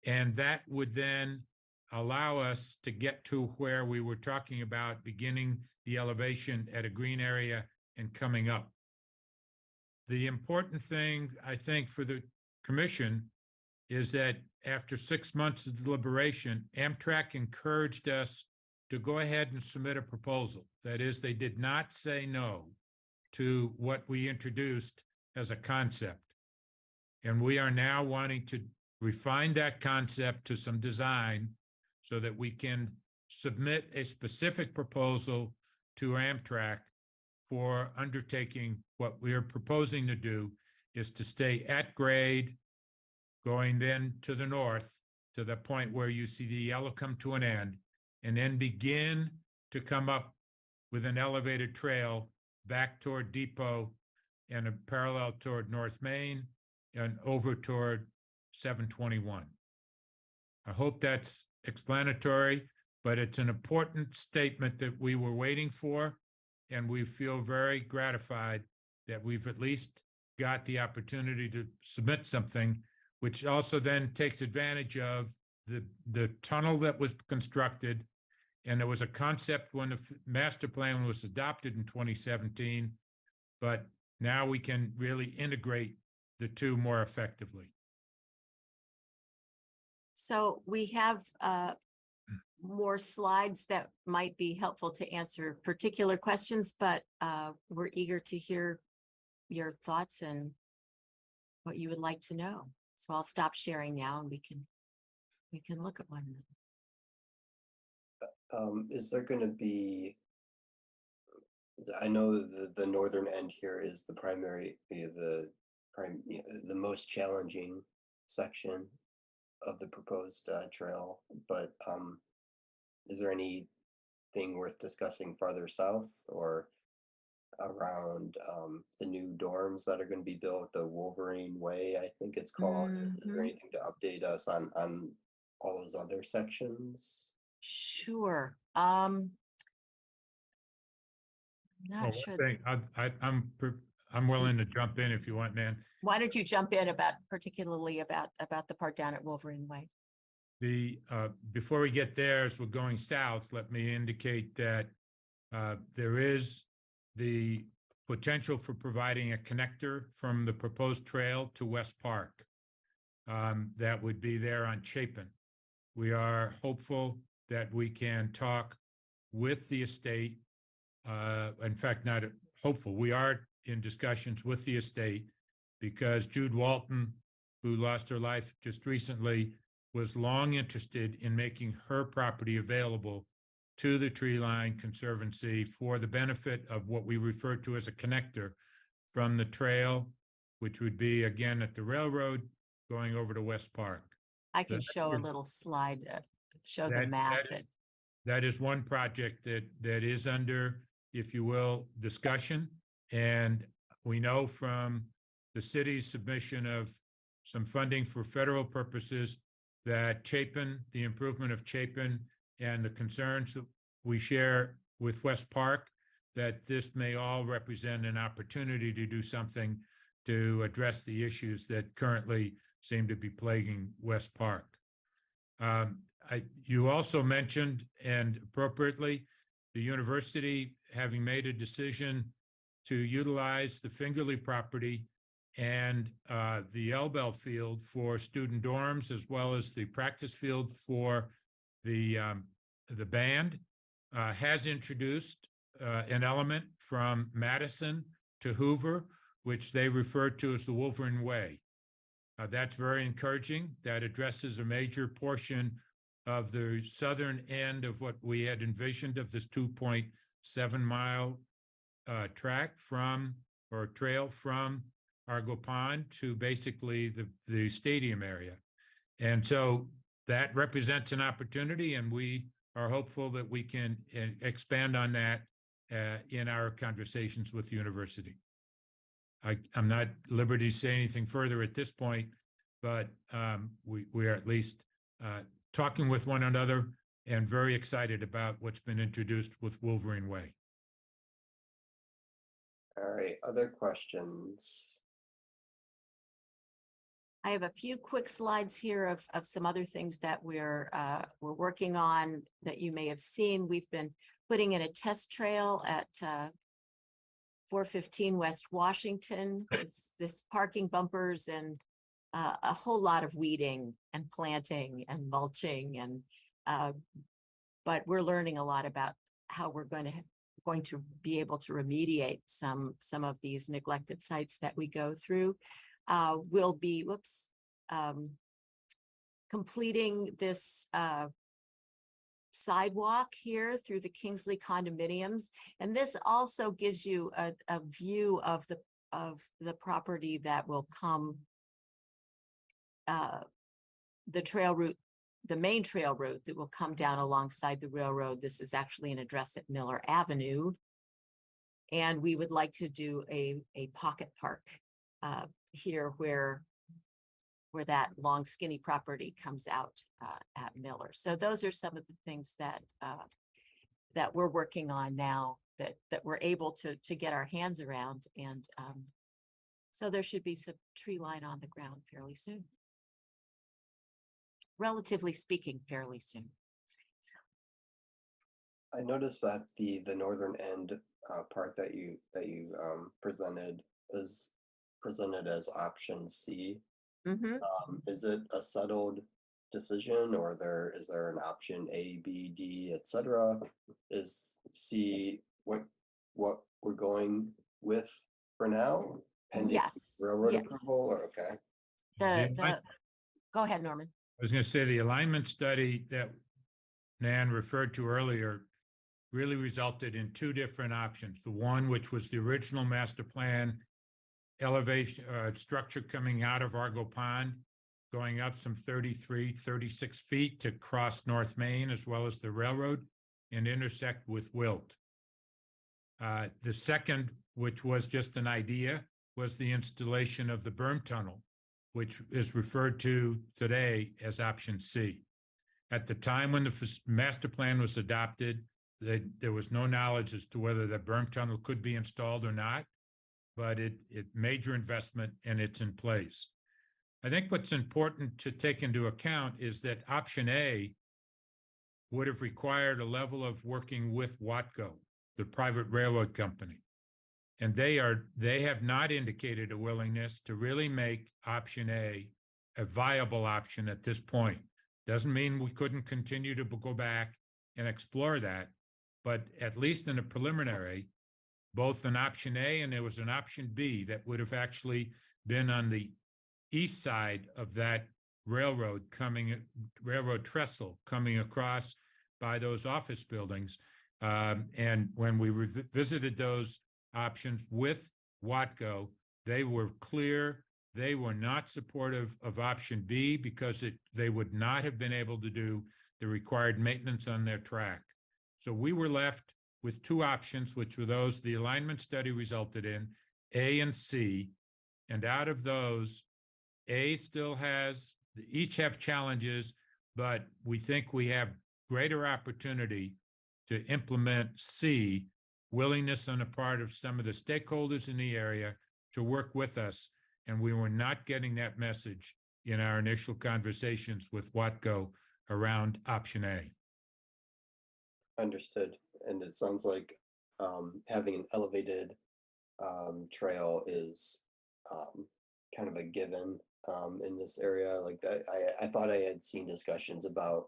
And that would then allow us to get to where we were talking about beginning the elevation at a green area and coming up. The important thing, I think, for the commission is that after 6 months of deliberation, Amtrak encouraged us to go ahead and submit a proposal. That is, they did not say no to what we introduced as a concept. And we are now wanting to refine that concept to some design so that we can submit a specific proposal to Amtrak for undertaking. What we are proposing to do is to stay at grade, going then to the north to the point where you see the yellow come to an end, and then begin to come up with an elevated trail back toward Depot and a parallel toward North Main and over toward 721. I hope that's explanatory, but it's an important statement that we were waiting for, and we feel very gratified that we've at least got the opportunity to submit something, which also then takes advantage of the tunnel that was constructed. And there was a concept when the master plan was adopted in 2017, but now we can really integrate the two more effectively. So we have more slides that might be helpful to answer particular questions, but we're eager to hear your thoughts and what you would like to know. So I'll stop sharing now and we can look at one. Is there going to be, I know the northern end here is the primary, the most challenging section of the proposed trail, but is there anything worth discussing farther south or around the new dorms that are going to be built, the Wolverine Way, I think it's called? Is there anything to update us on all those other sections? Sure. I'm Well, not sure. I'm willing to jump in if you want, Nan. Why don't you jump in particularly about the part down at Wolverine Way? Before we get there, as we're going south, let me indicate that there is the potential for providing a connector from the proposed trail to West Park. That would be there on Chapin. We are hopeful that we can talk with the estate. In fact, not hopeful, we are in discussions with the estate because Jude Walton, who lost her life just recently, was long interested in making her property available to the Tree Line Conservancy for the benefit of what we refer to as a connector from the trail, which would be again at the railroad going over to West Park. I can show a little slide, show the map. That is one project that is under, if you will, discussion. And we know from the city's submission of some funding for federal purposes that Chapin, the improvement of Chapin and the concerns that we share with West Park, that this may all represent an opportunity to do something to address the issues that currently seem to be plaguing West Park. You also mentioned, and appropriately, the university having made a decision to utilize the Fingerly property and the Elbel field for student dorms, as well as the practice field for the band, has introduced an element from Madison to Hoover, which they refer to as the Wolverine Way. That's very encouraging. That addresses a major portion of the southern end of what we had envisioned of this 2.7 mile track from, or trail from Argo Pond to basically the stadium area. And so that represents an opportunity, and we are hopeful that we can expand on that in our conversations with the university. I'm not at liberty to say anything further at this point, but we are at least talking with one another and very excited about what's been introduced with Wolverine Way. All right, other questions? I have a few quick slides here of some other things that we're working on that you may have seen. We've been putting in a test trail at 415 West Washington. It's this parking bumpers and a whole lot of weeding and planting and mulching and but we're learning a lot about how we're going to be able to remediate some of these neglected sites that we go through. We'll be completing this sidewalk here through the Kingsley condominiums. And this also gives you a view of the property that will come, the trail route, the main trail route that will come down alongside the railroad. This is actually an address at Miller Avenue. And we would like to do a pocket park here where that long skinny property comes out at Miller. So those are some of the things that that we're working on now that we're able to get our hands around. And so there should be some tree line on the ground fairly soon. Relatively speaking, fairly soon. I noticed that the northern end part that you presented is presented as option C. Is it a settled decision, or is there an option A, B, D, etc.? Is C what we're going with for now, pending Yes. railroad Yes. approval? Or okay. Go ahead, Norman. I was going to say the alignment study that Nan referred to earlier really resulted in two different options. The one, which was the original master plan elevation structure coming out of Argo Pond, going up some 36 feet to cross North Main as well as the railroad and intersect with Wilt. The second, which was just an idea, was the installation of the berm tunnel, which is referred to today as option C. At the time when the master plan was adopted, there was no knowledge as to whether the berm tunnel could be installed or not, but it major investment and it's in place. I think what's important to take into account is that option A would have required a level of working with Watco, the private railroad company. And they have not indicated a willingness to really make option A viable option at this point. Doesn't mean we couldn't continue to go back and explore that, but at least in a preliminary, both an option A and there was an option B that would have actually been on the east side of that railroad trestle coming across by those office buildings. And when we visited those options with Watco, they were clear they were not supportive of option B because they would not have been able to do the required maintenance on their track. So we were left with two options, which were those the alignment study resulted in, A and C. And out of those, A still each have challenges, but we think we have greater opportunity to implement C, willingness on the part of some of the stakeholders in the area to work with us. And we were not getting that message in our initial conversations with Watco around option A. Understood. And it sounds like having an elevated trail is kind of a given in this area. Like I thought I had seen discussions about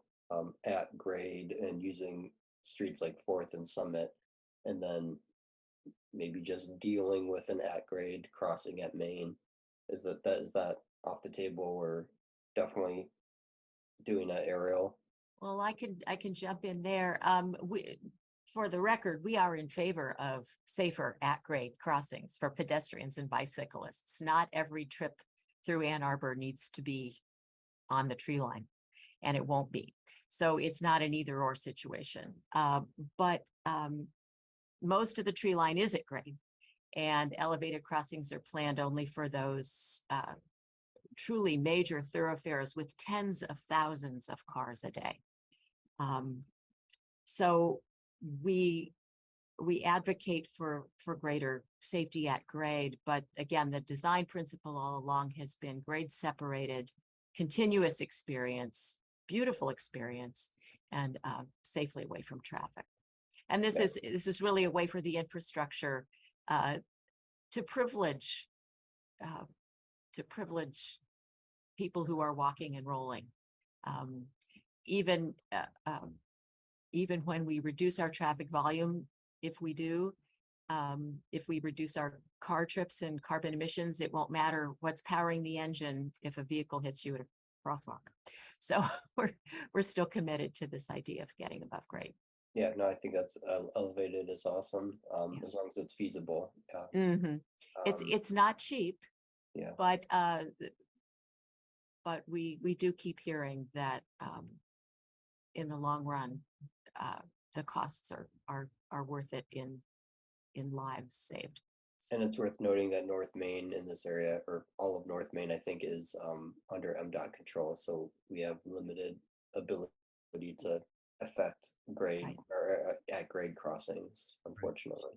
at grade and using streets like 4th and Summit, and then maybe just dealing with an at grade crossing at Main. Is that off the table? We're definitely doing an aerial. Well, I can jump in there. For the record, we are in favor of safer at-grade crossings for pedestrians and bicyclists. Not every trip through Ann Arbor needs to be on the tree line, and it won't be. So it's not an either-or situation. But most of the tree line is at grade, and elevated crossings are planned only for those truly major thoroughfares with tens of thousands of cars a day. So we we advocate for greater safety at grade, but again, the design principle all along has been grade separated, continuous experience, beautiful experience, and safely away from traffic. And this is really a way for the infrastructure to privilege people who are walking and rolling. Even when we reduce our traffic volume, if we reduce our car trips and carbon emissions, it won't matter what's powering the engine if a vehicle hits you at a crosswalk. So we're still committed to this idea of getting above grade. Yeah, no, I think that's elevated is awesome, as long as it's feasible. It's not cheap. Yeah. But we do keep hearing that in the long run, the costs are worth it in lives saved. And it's worth noting that North Main in this area, or all of North Main, I think, is under MDOT control. So we have limited ability to affect grade or at grade crossings, unfortunately.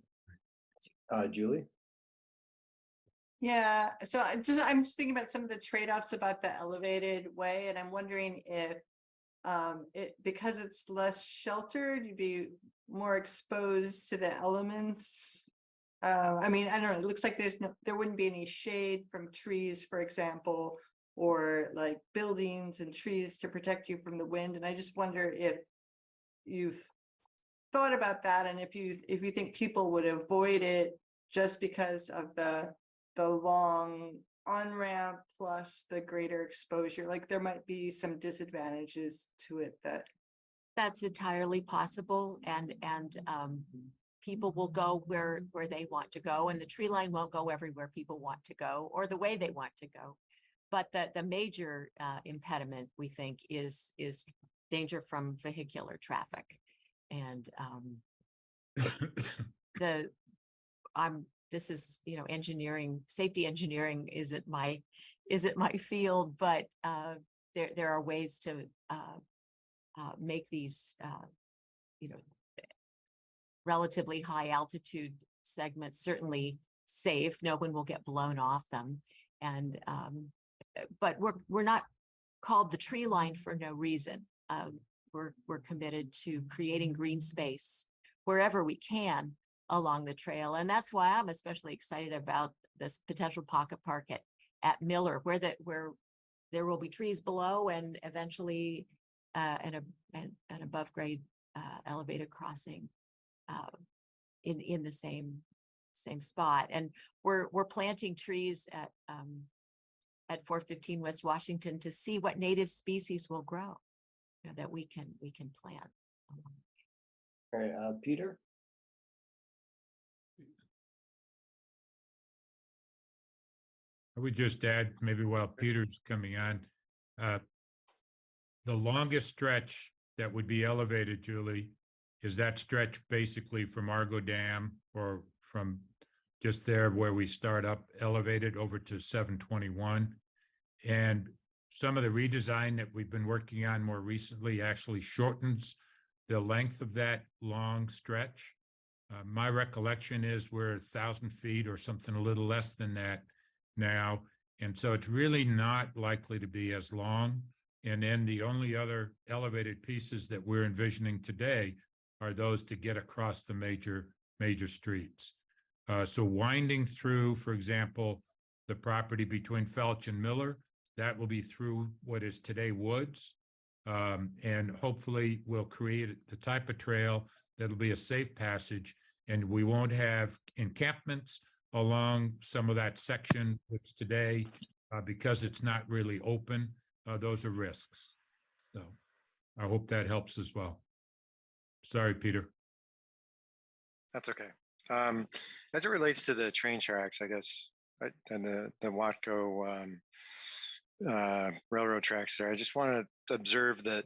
Julie? Yeah, so I'm just thinking about some of the trade-offs about the elevated way, and I'm wondering if because it's less sheltered, you'd be more exposed to the elements. I mean, I don't know, it looks like there wouldn't be any shade from trees, for example, or like buildings and trees to protect you from the wind. And I just wonder if you've thought about that, and if you think people would avoid it just because of the long on-ramp plus the greater exposure. Like there might be some disadvantages to it that's entirely possible, and people will go where they want to go, and the tree line won't go everywhere people want to go or the way they want to go. But the major impediment, we think, is danger from vehicular traffic. And this is, engineering, safety engineering isn't my field, but there are ways to make these relatively high altitude segments certainly safe. No one will get blown off them, and but we're not called the tree line for no reason. We're committed to creating green space wherever we can along the trail, and that's why I'm especially excited about this potential pocket park at Miller, where there will be trees below and eventually an above grade elevated crossing in the same spot. And we're planting trees at 415 West Washington to see what native species will grow, that we can plant. All right, Peter? I would just add, maybe while Peter's coming on, the longest stretch that would be elevated, Julie, is that stretch basically from Argo Dam or from just there where we start up elevated over to 721. And some of the redesign that we've been working on more recently actually shortens the length of that long stretch. My recollection is we're 1,000 feet or something a little less than that now. And so it's really not likely to be as long. And then the only other elevated pieces that we're envisioning today are those to get across the major streets. So winding through, for example, the property between Felch and Miller, that will be through what is today woods. And hopefully we'll create the type of trail that'll be a safe passage, and we won't have encampments along some of that section, which today, because it's not really open, those are risks. So I hope that helps as well. Sorry, Peter. That's okay. As it relates to the train tracks, I guess, and the Watco railroad tracks there, I just want to observe that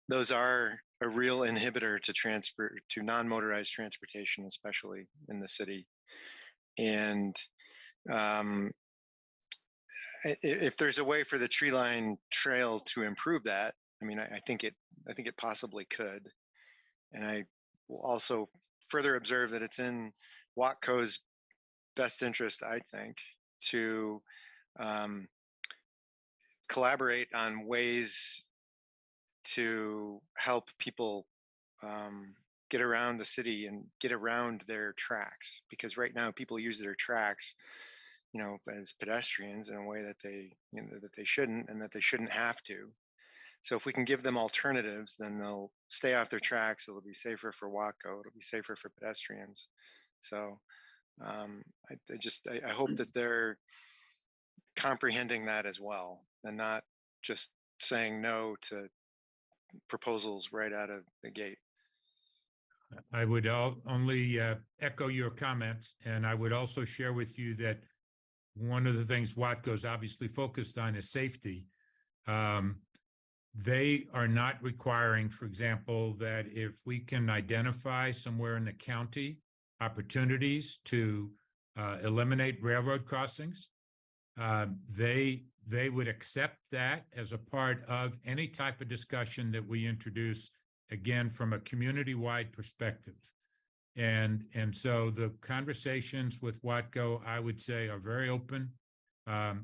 those are a real inhibitor to non-motorized transportation, especially in the city. And if there's a way for the tree line trail to improve that, I mean, I think it possibly could. And I will also further observe that it's in Watco's best interest, I think, to collaborate on ways to help people get around the city and get around their tracks, because right now people use their tracks, you know, as pedestrians in a way that they, you know, that they shouldn't, and that they shouldn't have to. So if we can give them alternatives, then they'll stay off their tracks. It'll be safer for Watco. It'll be safer for pedestrians. So I hope that they're comprehending that as well, and not just saying no to proposals right out of the gate. I would only echo your comments, and I would also share with you that one of the things Watco's obviously focused on is safety. They are not requiring, for example, that if we can identify somewhere in the county opportunities to eliminate railroad crossings, they would accept that as a part of any type of discussion that we introduce, again, from a community-wide perspective. And so the conversations with Watco, I would say, are very open.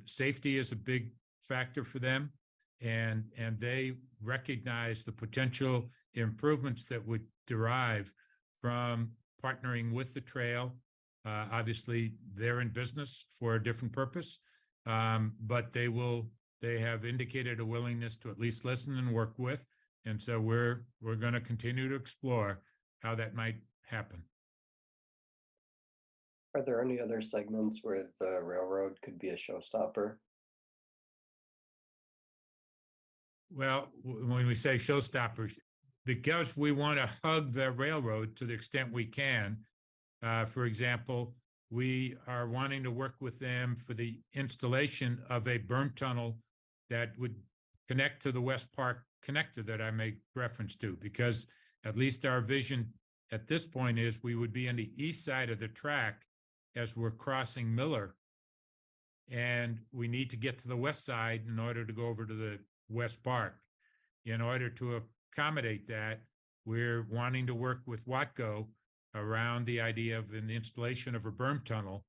Safety is a big factor for them, and they recognize the potential improvements that would derive from partnering with the trail. Obviously, they're in business for a different purpose, but they have indicated a willingness to at least listen and work with. And so we're going to continue to explore how that might happen. Are there any other segments where the railroad could be a showstopper? Well, when we say showstoppers, because we want to hug the railroad to the extent we can. For example, we are wanting to work with them for the installation of a berm tunnel that would connect to the West Park connector that I made reference to, because at least our vision at this point is we would be on the east side of the track as we're crossing Miller. And we need to get to the west side in order to go over to the West Park. In order to accommodate that, we're wanting to work with Watco around the idea of an installation of a berm tunnel,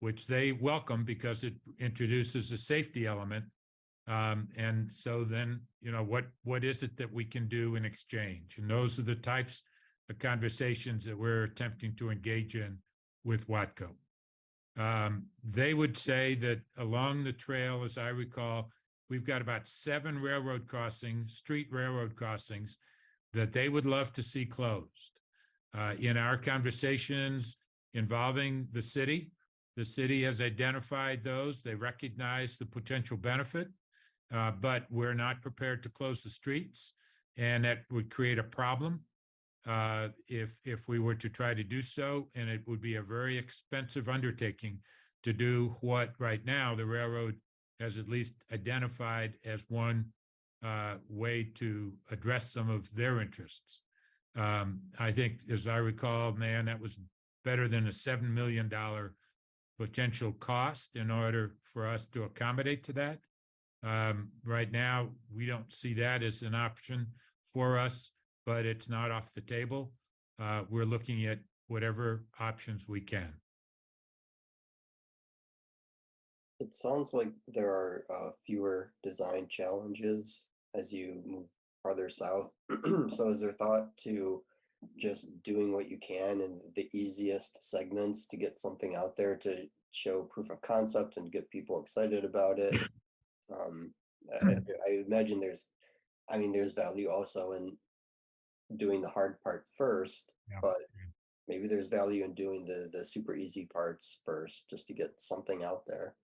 which they welcome because it introduces a safety element. And so then, you know, what is it that we can do in exchange? And those are the types of conversations that we're attempting to engage in with Watco. They would say that along the trail, as I recall, we've got about 7 railroad crossings, street railroad crossings, that they would love to see closed. In our conversations involving the city has identified those. They recognize the potential benefit, but we're not prepared to close the streets, and that would create a problem if we were to try to do so, and it would be a very expensive undertaking to do what right now the railroad has at least identified as one way to address some of their interests. I think, as I recall, Nan, that was better than a $7 million potential cost in order for us to accommodate to that. Right now, we don't see that as an option for us, but it's not off the table. We're looking at whatever options we can. It sounds like there are fewer design challenges as you move farther south. So is there thought to just doing what you can in the easiest segments to get something out there to show proof of concept and get people excited about it? I imagine there's value also in doing the hard part first, but maybe there's value in doing the super easy parts first, just to get something out there.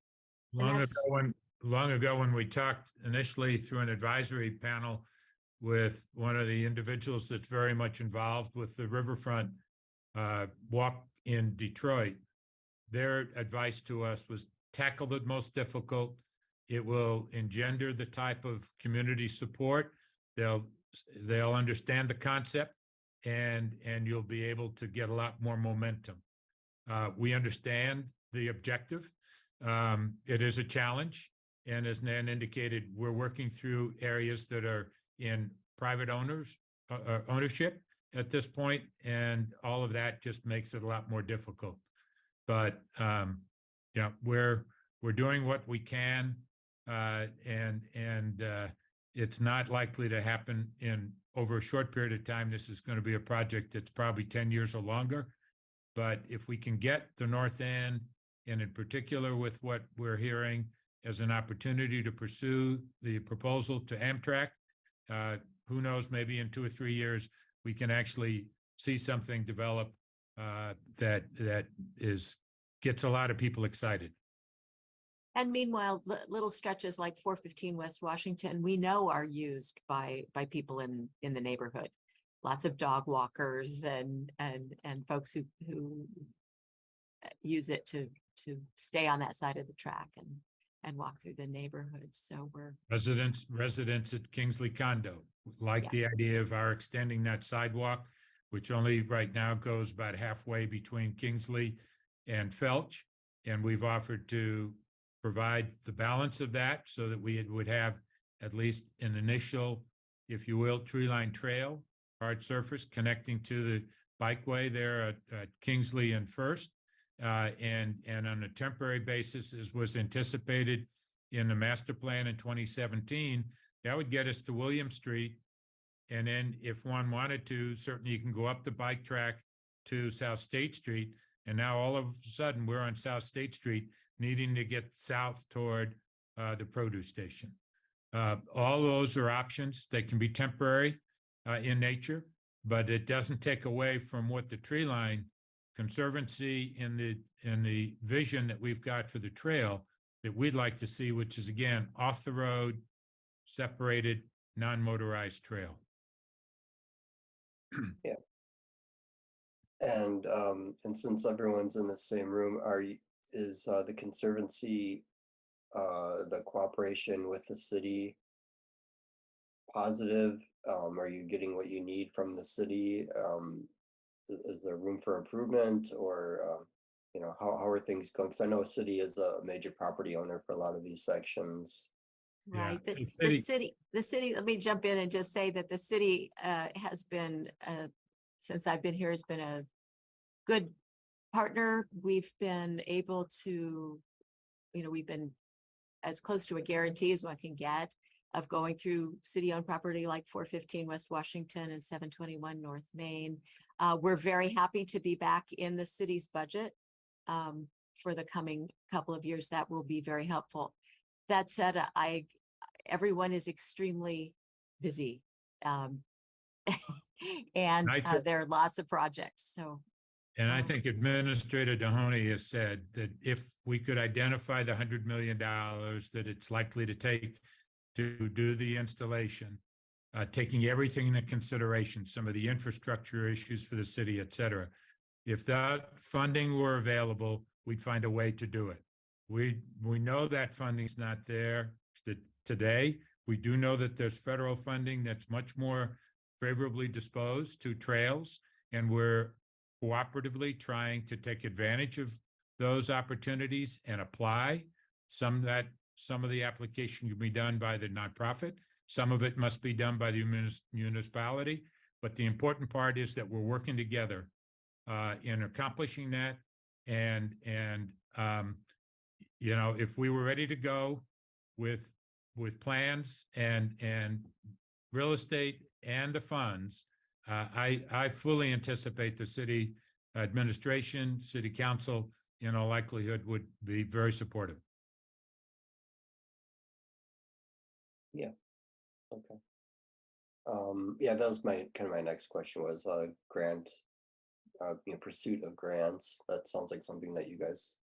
Long ago when we talked initially through an advisory panel with one of the individuals that's very much involved with the riverfront walk in Detroit, their advice to us was tackle the most difficult. It will engender the type of community support. They'll understand the concept, and you'll be able to get a lot more momentum. We understand the objective. It is a challenge. And as Nan indicated, we're working through areas that are in private ownership at this point, and all of that just makes it a lot more difficult. But we're doing what we can, and it's not likely to happen in over a short period of time. This is going to be a project that's probably 10 years or longer. But if we can get the north end, and in particular with what we're hearing as an opportunity to pursue the proposal to Amtrak, who knows, maybe in 2 or 3 years, we can actually see something develop that gets a lot of people excited. And meanwhile, little stretches like 415 West Washington, we know are used by people in the neighborhood. Lots of dog walkers and folks who use it to stay on that side of the track and walk through the neighborhood. So we're residents at Kingsley Condo like the idea of our extending that sidewalk, which only right now goes about halfway between Kingsley and Felch. And we've offered to provide the balance of that so that we would have at least an initial, if you will, tree line trail, hard surface connecting to the bikeway there at Kingsley and First. And on a temporary basis, as was anticipated in the master plan in 2017, that would get us to William Street. And then if one wanted to, certainly you can go up the bike track to South State Street. And now all of a sudden we're on South State Street needing to get south toward the produce station. All those are options. They can be temporary in nature, but it doesn't take away from what the tree line conservancy in the vision that we've got for the trail that we'd like to see, which is again off the road, separated, non-motorized trail. Yeah. And since everyone's in the same room, is the conservancy, the cooperation with the city positive? Are you getting what you need from the city? Is there room for improvement, or how are things going? Because I know city is a major property owner for a lot of these sections. Right. Yeah, The city, let me jump in and just say that the city has been, since I've been here, has been a good partner. We've been able to, we've been as close to a guarantee as one can get of going through city-owned property like 415 West Washington and 721 North Main. We're very happy to be back in the city's budget for the coming couple of years. That will be very helpful. That said, everyone is extremely busy, and there are lots of projects. So, and I think Administrator Dohoney has said that if we could identify the $100 million that it's likely to take to do the installation, taking everything into consideration, some of the infrastructure issues for the city, et cetera. If that funding were available, we'd find a way to do it. We know that funding's not there today. We do know that there's federal funding that's much more favorably disposed to trails, and we're cooperatively trying to take advantage of those opportunities and apply. Some of the application can be done by the nonprofit. Some of it must be done by the municipality. But the important part is that we're working together in accomplishing that. And if we were ready to go with plans and real estate and the funds, I fully anticipate the city administration, city council, in all likelihood, would be very supportive. Yeah. Okay. Yeah, that was my next question was grant, pursuit of grants. That sounds like something that you guys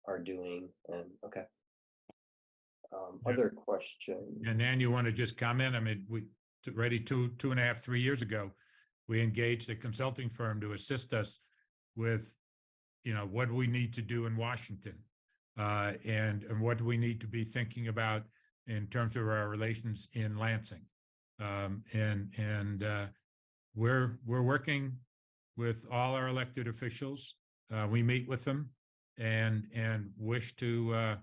are doing. And okay. Other question. And then you want to just comment? I mean, we already 2.5-3 years ago, we engaged a consulting firm to assist us with, what do we need to do in Washington, and what do we need to be thinking about in terms of our relations in Lansing, and we're working with all our elected officials. We meet with them and wish to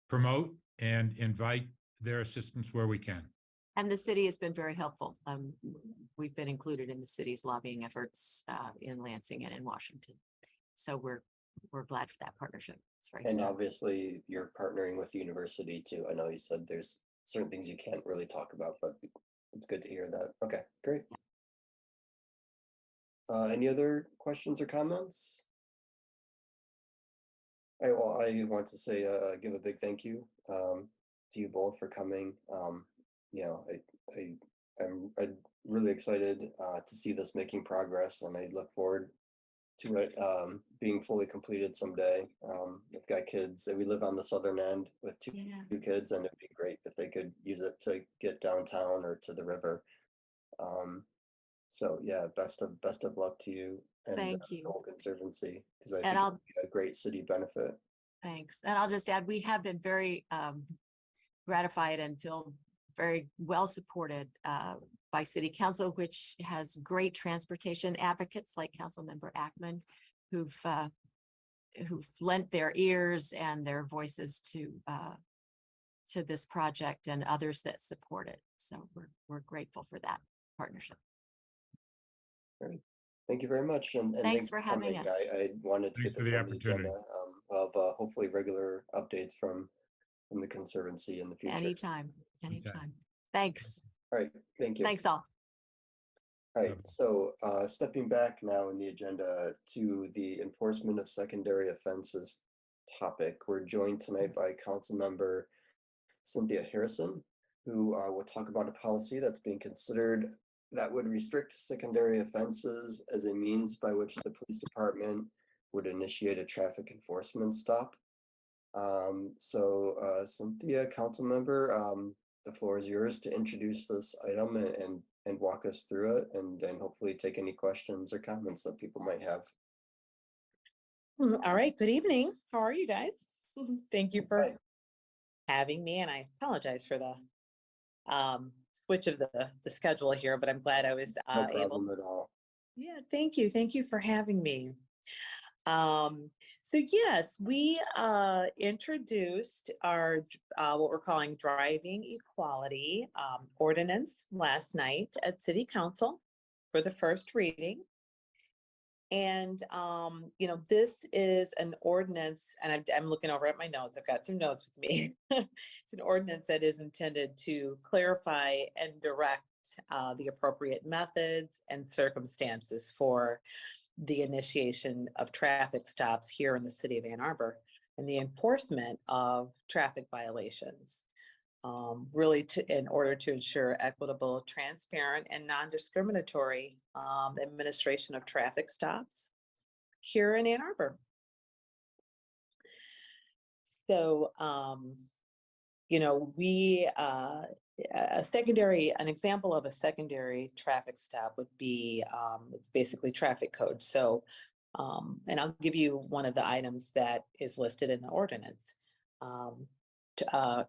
promote and invite their assistance where we can. And the city has been very helpful. We've been included in the city's lobbying efforts in Lansing and in Washington. So we're glad for that partnership. It's very And good. obviously, you're partnering with the university too. I know you said there's certain things you can't really talk about, but it's good to hear that. Okay, great. Any other questions or comments? Well, I want to say, give a big thank you to you both for coming. You know, I'm really excited to see this making progress, and I look forward to it being fully completed someday. I've got kids, and we live on the southern end with two kids, and it'd be great if they could use it to get downtown or to the river. So yeah, best of luck to you and Thank the you. whole conservancy, because I And think I'll- it'll be a great city benefit. Thanks. And I'll just add, we have been very gratified and feel very well supported by City Council, which has great transportation advocates like Councilmember Ackman, who've lent their ears and their voices to this project, and others that support it. So we're grateful for that partnership. Great. Thank you very much, and Thanks for having coming. us. I wanted to Thanks get for this the on the opportunity. agenda of hopefully regular updates from the conservancy in the future. Anytime. Thanks. All right, thank you. Thanks all. All right, so stepping back now in the agenda to the enforcement of secondary offenses topic, we're joined tonight by Councilmember Cynthia Harrison, who will talk about a policy that's being considered that would restrict secondary offenses as a means by which the police department would initiate a traffic enforcement stop. Cynthia, Councilmember, the floor is yours to introduce this item and walk us through it, and hopefully take any questions or comments that people might have. All right, good evening. How are you guys? Thank you for Hi. having me, and I apologize for the switch of the schedule here, but I'm glad I was No able. problem at all. Yeah, thank you. Thank you for having me. So yes, we introduced our what we're calling driving equality ordinance last night at City Council for the first reading. And, you know, this is an ordinance, and I'm looking over at my notes. I've got some notes with me. It's an ordinance that is intended to clarify and direct the appropriate methods and circumstances for the initiation of traffic stops here in the city of Ann Arbor and the enforcement of traffic violations. Really in order to ensure equitable, transparent, and non-discriminatory administration of traffic stops here in Ann Arbor. So, you know, an example of a secondary traffic stop would be, it's basically traffic code. So, and I'll give you one of the items that is listed in the ordinance.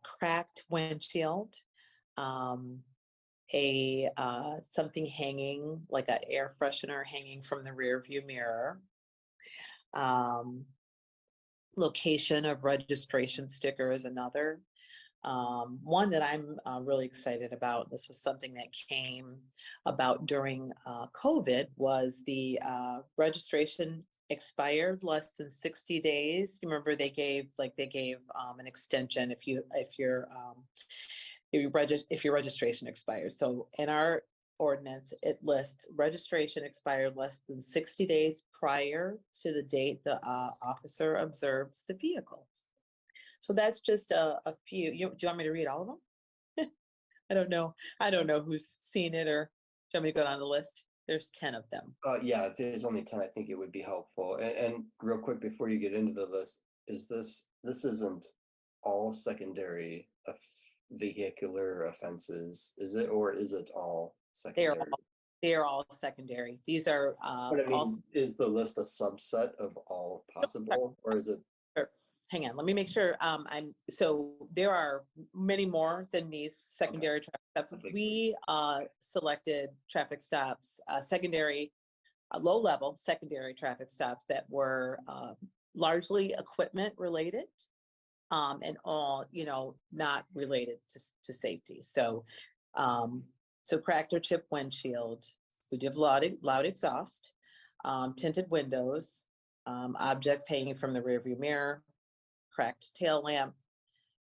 Cracked windshield, something hanging like an air freshener hanging from the rear view mirror, location of registration sticker is another. One that I'm really excited about, this was something that came about during COVID, was the registration expired less than 60 days. You remember they gave an extension if your registration expires. So in our ordinance, it lists registration expired less than 60 days prior to the date the officer observes the vehicle. So that's just a few. Do you want me to read all of them? I don't know who's seen it, or do you want me to go down the list? There's 10 of them. Yeah, if there's only 10, I think it would be helpful. And real quick before you get into the list, this isn't all secondary vehicular offenses, is it, or is it all secondary? They are all secondary. These are But I mean, is the list a subset of all possible, or is it? Hang on, let me make sure. So there are many more than these secondary traffic stops. We selected traffic stops, secondary, low-level secondary traffic stops that were largely equipment related, and all, not related to safety. So So cracked or chipped windshield, we do have loud exhaust, tinted windows, objects hanging from the rearview mirror, cracked tail lamp,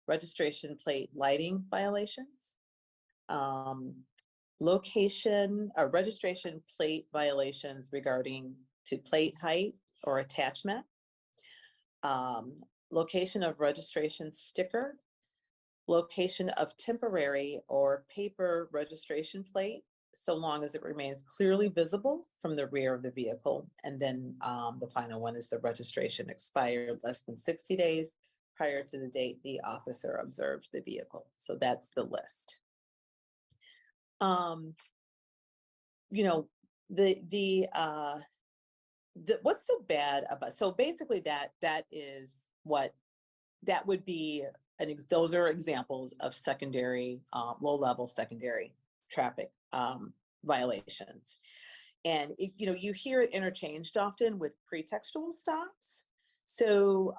registration plate lighting violations, registration plate violations regarding to plate height or attachment, location of registration sticker, location of temporary or paper registration plate, so long as it remains clearly visible from the rear of the vehicle. And then the final one is the registration expired less than 60 days prior to the date the officer observes the vehicle. So that's the list. You know, what's so bad about, so basically that is what, that would be, those are examples of secondary, low-level secondary traffic violations. And, you know, you hear it interchanged often with pretextual stops. So,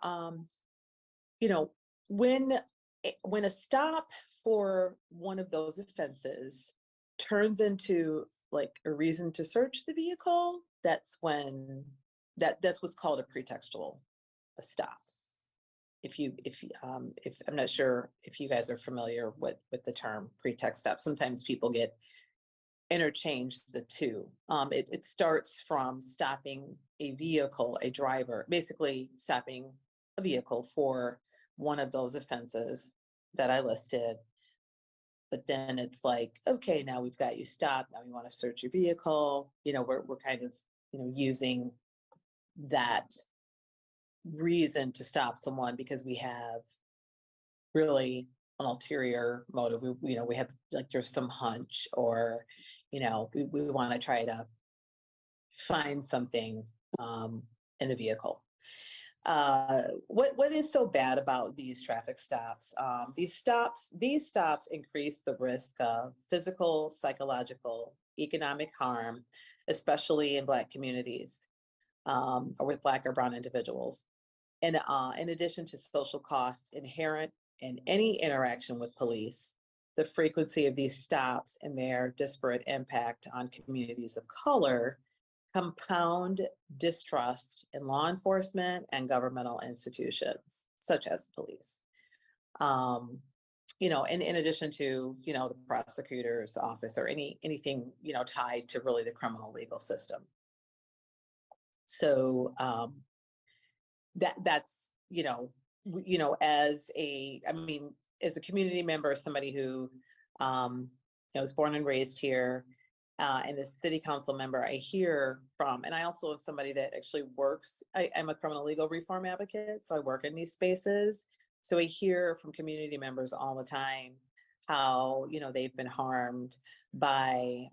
you know, when a stop for one of those offenses turns into like a reason to search the vehicle, that's when, that's what's called a pretextual stop. If I'm not sure if you guys are familiar with the term pretext stop, sometimes people get interchanged the two. It starts from stopping a vehicle, a driver, basically stopping a vehicle for one of those offenses that I listed. But then it's like, okay, now we've got you stopped. Now we want to search your vehicle. You know, we're kind of, you know, using that reason to stop someone because we have really an ulterior motive. We, you know, we have like there's some hunch, or, you know, we want to try to find something in the vehicle. What is so bad about these traffic stops? These stops increase the risk of physical, psychological, economic harm, especially in Black communities or with Black or Brown individuals. And in addition to social costs inherent in any interaction with police, the frequency of these stops and their disparate impact on communities of color compound distrust in law enforcement and governmental institutions, such as police. You know, and in addition to, you know, the prosecutor's office or anything, you know, tied to really the criminal legal system. So that's, you know, as a community member, somebody who, you know, was born and raised here, and as city council member, I hear from, and I also am somebody that actually works, I'm a criminal legal reform advocate, so I work in these spaces. So I hear from community members all the time how, you know, they've been harmed by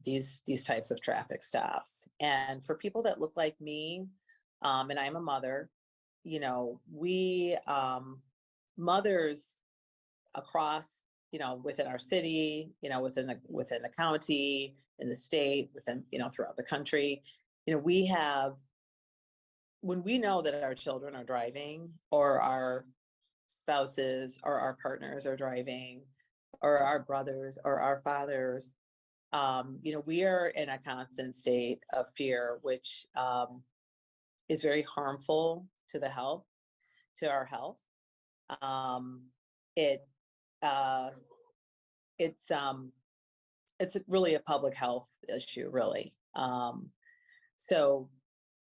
these types of traffic stops. And for people that look like me, and I'm a mother, you know, we mothers across, you know, within our city, you know, within the county, in the state, within, you know, throughout the country, you know, we have, when we know that our children are driving, or our spouses or our partners are driving, or our brothers or our fathers, you know, we are in a constant state of fear, which is very harmful to our health. It's really a public health issue, really. So,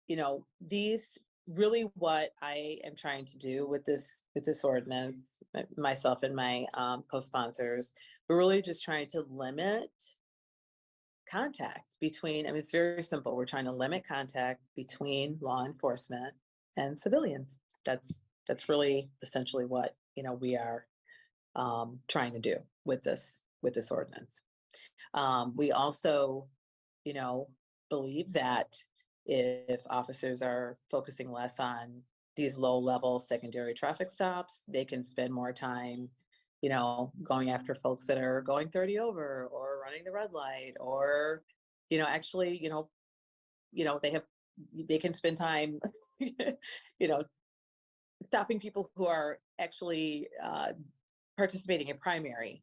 you know, these really what I am trying to do with this ordinance, myself and my co-sponsors, we're really just trying to limit contact between, I mean, it's very simple. We're trying to limit contact between law enforcement and civilians. That's really essentially what, you know, we are trying to do with this ordinance. We also, you know, believe that if officers are focusing less on these low-level secondary traffic stops, they can spend more time, you know, going after folks that are going 30 over or running the red light, or, you know, actually, you know, they can spend time, you know, stopping people who are actually participating in primary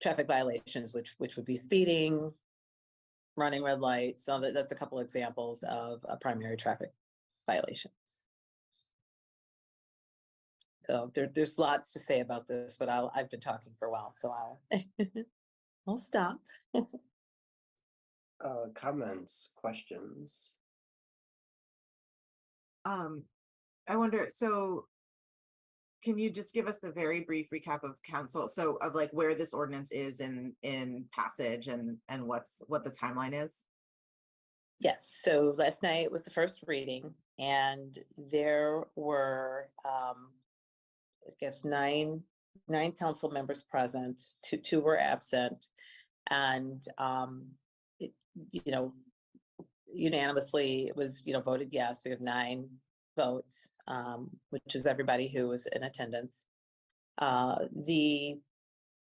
traffic violations, which would be speeding, running red lights. So that's a couple examples of a primary traffic violation. So there's lots to say about this, but I've been talking for a while, so I'll stop. Comments, questions? I wonder, so can you just give us the very brief recap of council, so of like where this ordinance is in passage and what the timeline is? Yes, so last night was the first reading, and there were, I guess, nine council members present, two were absent, and unanimously it was voted yes. We have 9 votes, which is everybody who was in attendance. And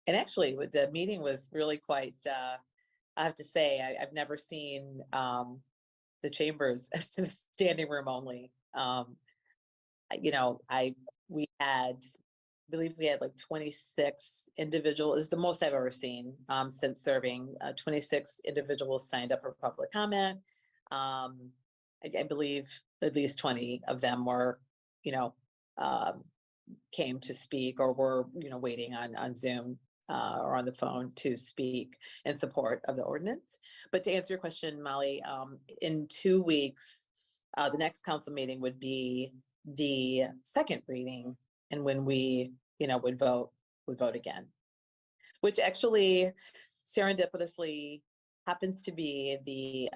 actually, the meeting was really quite. I have to say, I've never seen the chambers as a standing room only. We had, I believe we had like 26 individuals. Is the most I've ever seen since serving. 26 individuals signed up for public comment. I believe at least 20 of them were, came to speak or were, waiting on Zoom or on the phone to speak in support of the ordinance. But to answer your question, Molly, in 2 weeks, the next council meeting would be the second reading, and when we, would vote again, which actually serendipitously happens to be the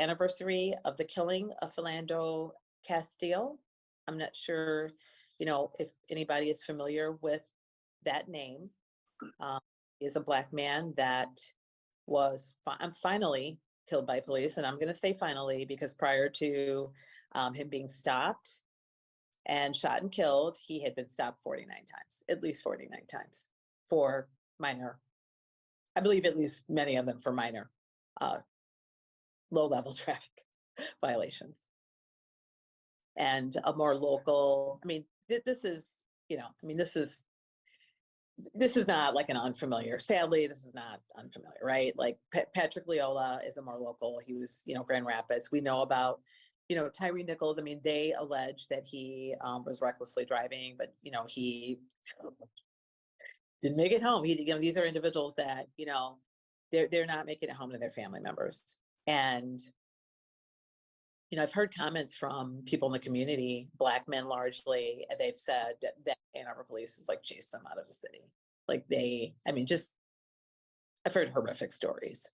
anniversary of the killing of Philando Castile. I'm not sure, if anybody is familiar with that name. Is a Black man that was finally killed by police, and I'm going to say finally because prior to him being stopped and shot and killed, he had been stopped 49 times, at least 49 times for minor, I believe at least many of them for minor low-level traffic violations. And a more local, this is not like an unfamiliar, sadly, this is not unfamiliar, right? Like Patrick Leola is a more local, he was, Grand Rapids. We know about, Tyree Nichols. They allege that he was recklessly driving, but, he didn't make it home. These are individuals that, they're not making it home to their family members. And, I've heard comments from people in the community, Black men largely, and they've said that Ann Arbor police has like chased them out of the city. Like I've heard horrific stories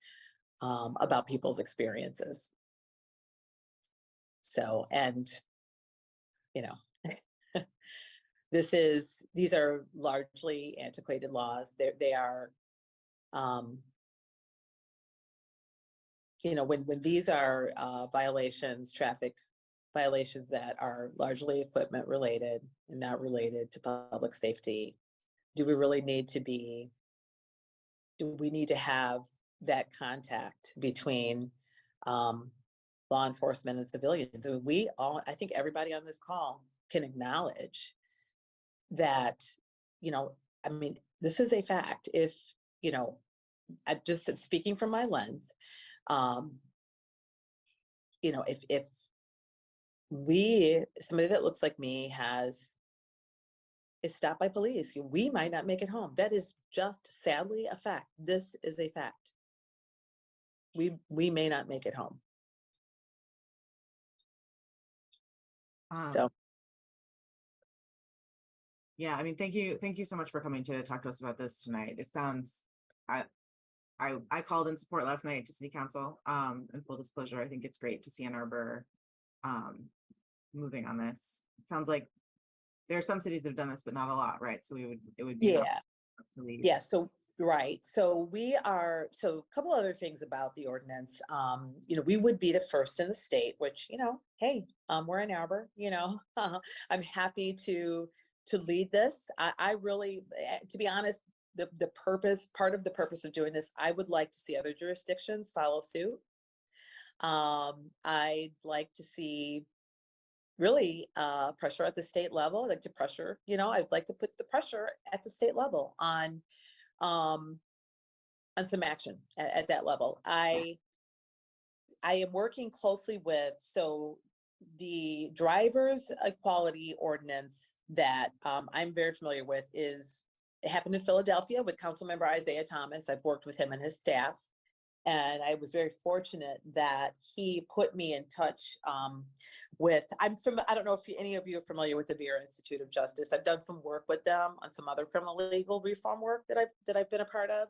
about people's experiences. So, and, these are largely antiquated laws. They are, when these are violations, traffic violations that are largely equipment related and not related to public safety, do we really need to have that contact between law enforcement and civilians? I think everybody on this call can acknowledge that, this is a fact. If, I'm just speaking from my lens, if somebody that looks like me is stopped by police, we might not make it home. That is just sadly a fact. This is a fact. We may not make it home. So. Yeah, thank you so much for coming to talk to us about this tonight. It sounds, I called in support last night to City Council. In full disclosure, I think it's great to see Ann Arbor moving on this. It sounds like there are some cities that have done this, but not a lot, right? So it would be to leave. Yeah. So right. So a couple other things about the ordinance. We would be the first in the state, which, hey, we're in Ann Arbor, I'm happy to lead this. I really, to be honest, part of the purpose of doing this, I would like to see other jurisdictions follow suit. I'd like to see really pressure at the state level. I'd like to I'd like to put the pressure at the state level on on some action at that level. I am working closely with, so the driver's equality ordinance that I'm very familiar with it happened in Philadelphia with Councilmember Isaiah Thomas. I've worked with him and his staff. And I was very fortunate that he put me in touch with, I don't know if any of you are familiar with the Vera Institute of Justice. I've done some work with them on some other criminal legal reform work that I've been a part of.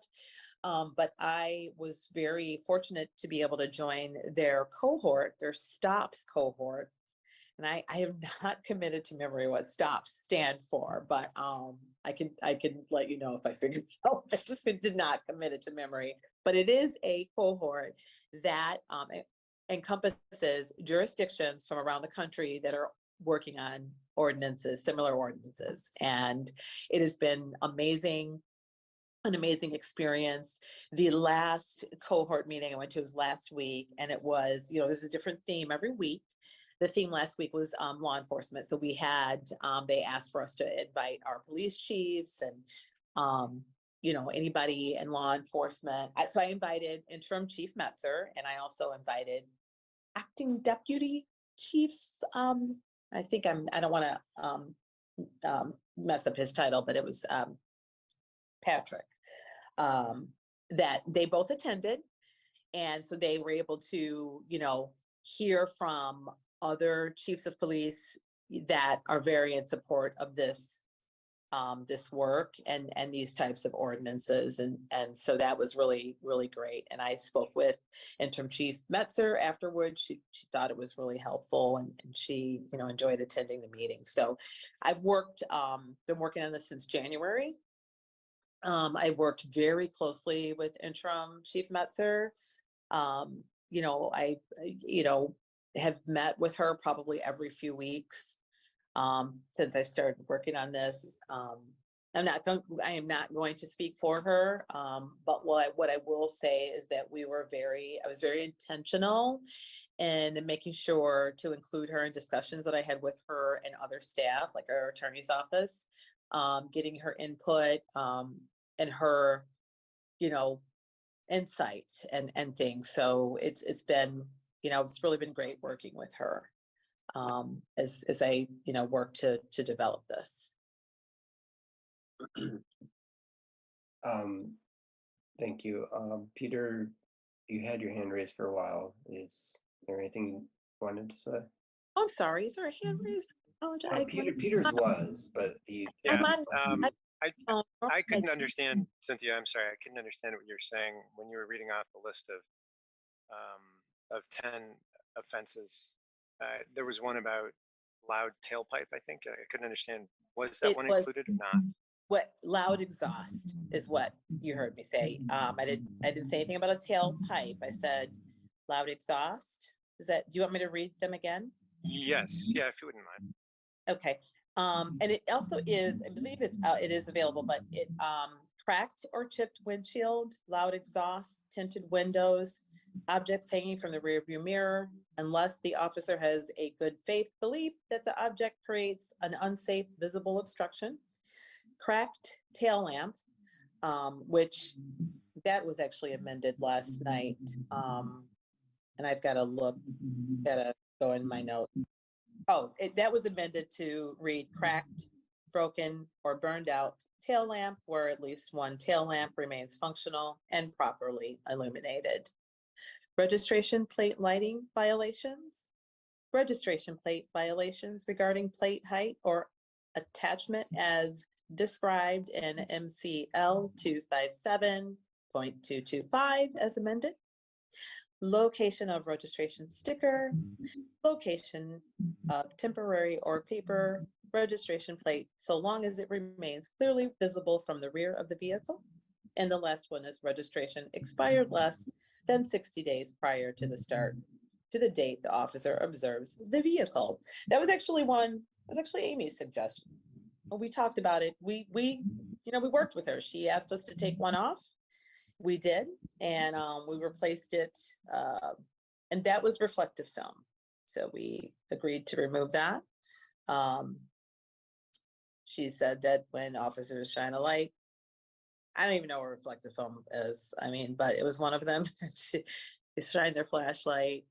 But I was very fortunate to be able to join their cohort, their STOPS cohort. And I have not committed to memory what STOPS stand for, but I can let you know if I figured it out. I just did not commit it to memory. But it is a cohort that encompasses jurisdictions from around the country that are working on ordinances, similar ordinances. And it has been amazing, an amazing experience. The last cohort meeting I went to was last week, and it was, there's a different theme every week. The theme last week was law enforcement. So we had, they asked for us to invite our police chiefs and, anybody in law enforcement. So I invited interim Chief Metzer, and I also invited acting deputy chief. I don't want to mess up his title, but it was Patrick, that they both attended. And so they were able to, hear from other chiefs of police that are very in support of this work and these types of ordinances. And so that was really, really great. And I spoke with interim Chief Metzer afterwards. She thought it was really helpful, and she, enjoyed attending the meeting. So I've been working on this since January. I worked very closely with interim Chief Metzer. I have met with her probably every few weeks since I started working on this. I am not going to speak for her, but what I will say is that I was very intentional in making sure to include her in discussions that I had with her and other staff, like our attorney's office, getting her input and her, insight and things. So it's been, it's really been great working with her as I, work to develop this. Thank you. Peter, you had your hand raised for a while. Is there anything you wanted to say? Oh, I'm sorry. Is there a hand raised? Peter's was, but he. Yeah, I'm on- I couldn't understand, Cynthia. I'm sorry, I couldn't understand what you're saying when you were reading off the list of 10 offenses. There was one about loud tailpipe, I think. I couldn't understand. Was that one included or not? What loud exhaust is what you heard me say. I didn't say anything about a tailpipe. I said loud exhaust. Do you want me to read them again? Yes. Yeah, if you wouldn't mind. Okay. And it also is, I believe it is available, but it cracked or chipped windshield, loud exhaust, tinted windows, objects hanging from the rear view mirror, unless the officer has a good faith belief that the object creates an unsafe visible obstruction. Cracked tail lamp, which that was actually amended last night. And I've got to go in my note. Oh, that was amended to read cracked, broken, or burned out tail lamp where at least one tail lamp remains functional and properly illuminated. Registration plate lighting violations. Registration plate violations regarding plate height or attachment as described in MCL 257.225 as amended. Location of registration sticker, location of temporary or paper registration plate, so long as it remains clearly visible from the rear of the vehicle. And the last one is registration expired less than 60 days prior to the date the officer observes the vehicle. That was actually Amy's suggestion. We talked about it. We worked with her. She asked us to take one off. We did, and we replaced it, and that was reflective film. So we agreed to remove that. She said that when officers shine a light, I don't even know what reflective film is. I mean, but it was one of them. She shined their flashlight.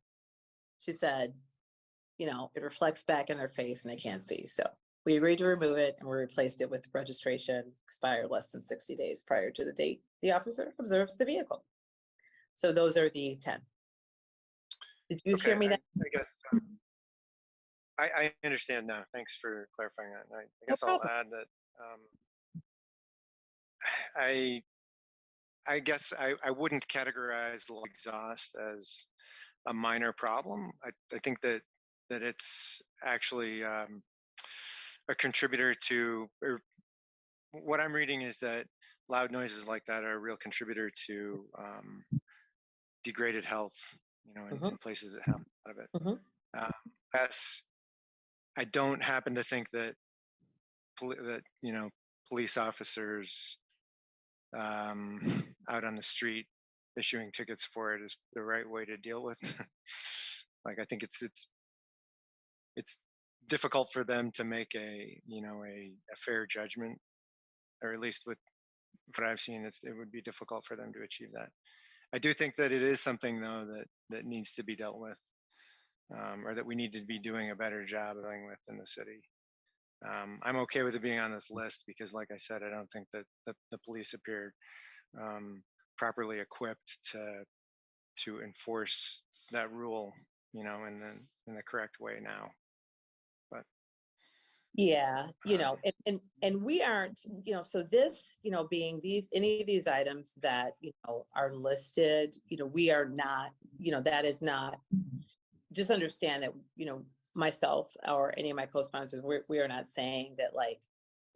She said, you know, it reflects back in their face and they can't see. So we agreed to remove it and we replaced it with registration expired less than 60 days prior to the date the officer observes the vehicle. So those are the 10. Did you hear me I that? guess I understand now. Thanks for clarifying that. I No guess I'll problem. add that I guess I wouldn't categorize the exhaust as a minor problem. I think that it's actually a contributor to, or what I'm reading is that loud noises like that are a real contributor to degraded health, you know, in places that have a lot of it. That's, I don't happen to think that that, you know, police officers out on the street issuing tickets for it is the right way to deal with. Like, I think it's difficult for them to make a, you know, a fair judgment, or at least with what I've seen, it would be difficult for them to achieve that. I do think that it is something though that needs to be dealt with, or that we need to be doing a better job of dealing with in the city. I'm okay with it being on this list because, like I said, I don't think that the police appeared properly equipped to enforce that rule, you know, in the correct way now. But Yeah, you know, and we aren't, you know, so this, you know, being any of these items that, you know, are listed, you know, we are not, you know, that is not, just understand that, you know, myself or any of my co-sponsors, we are not saying that like,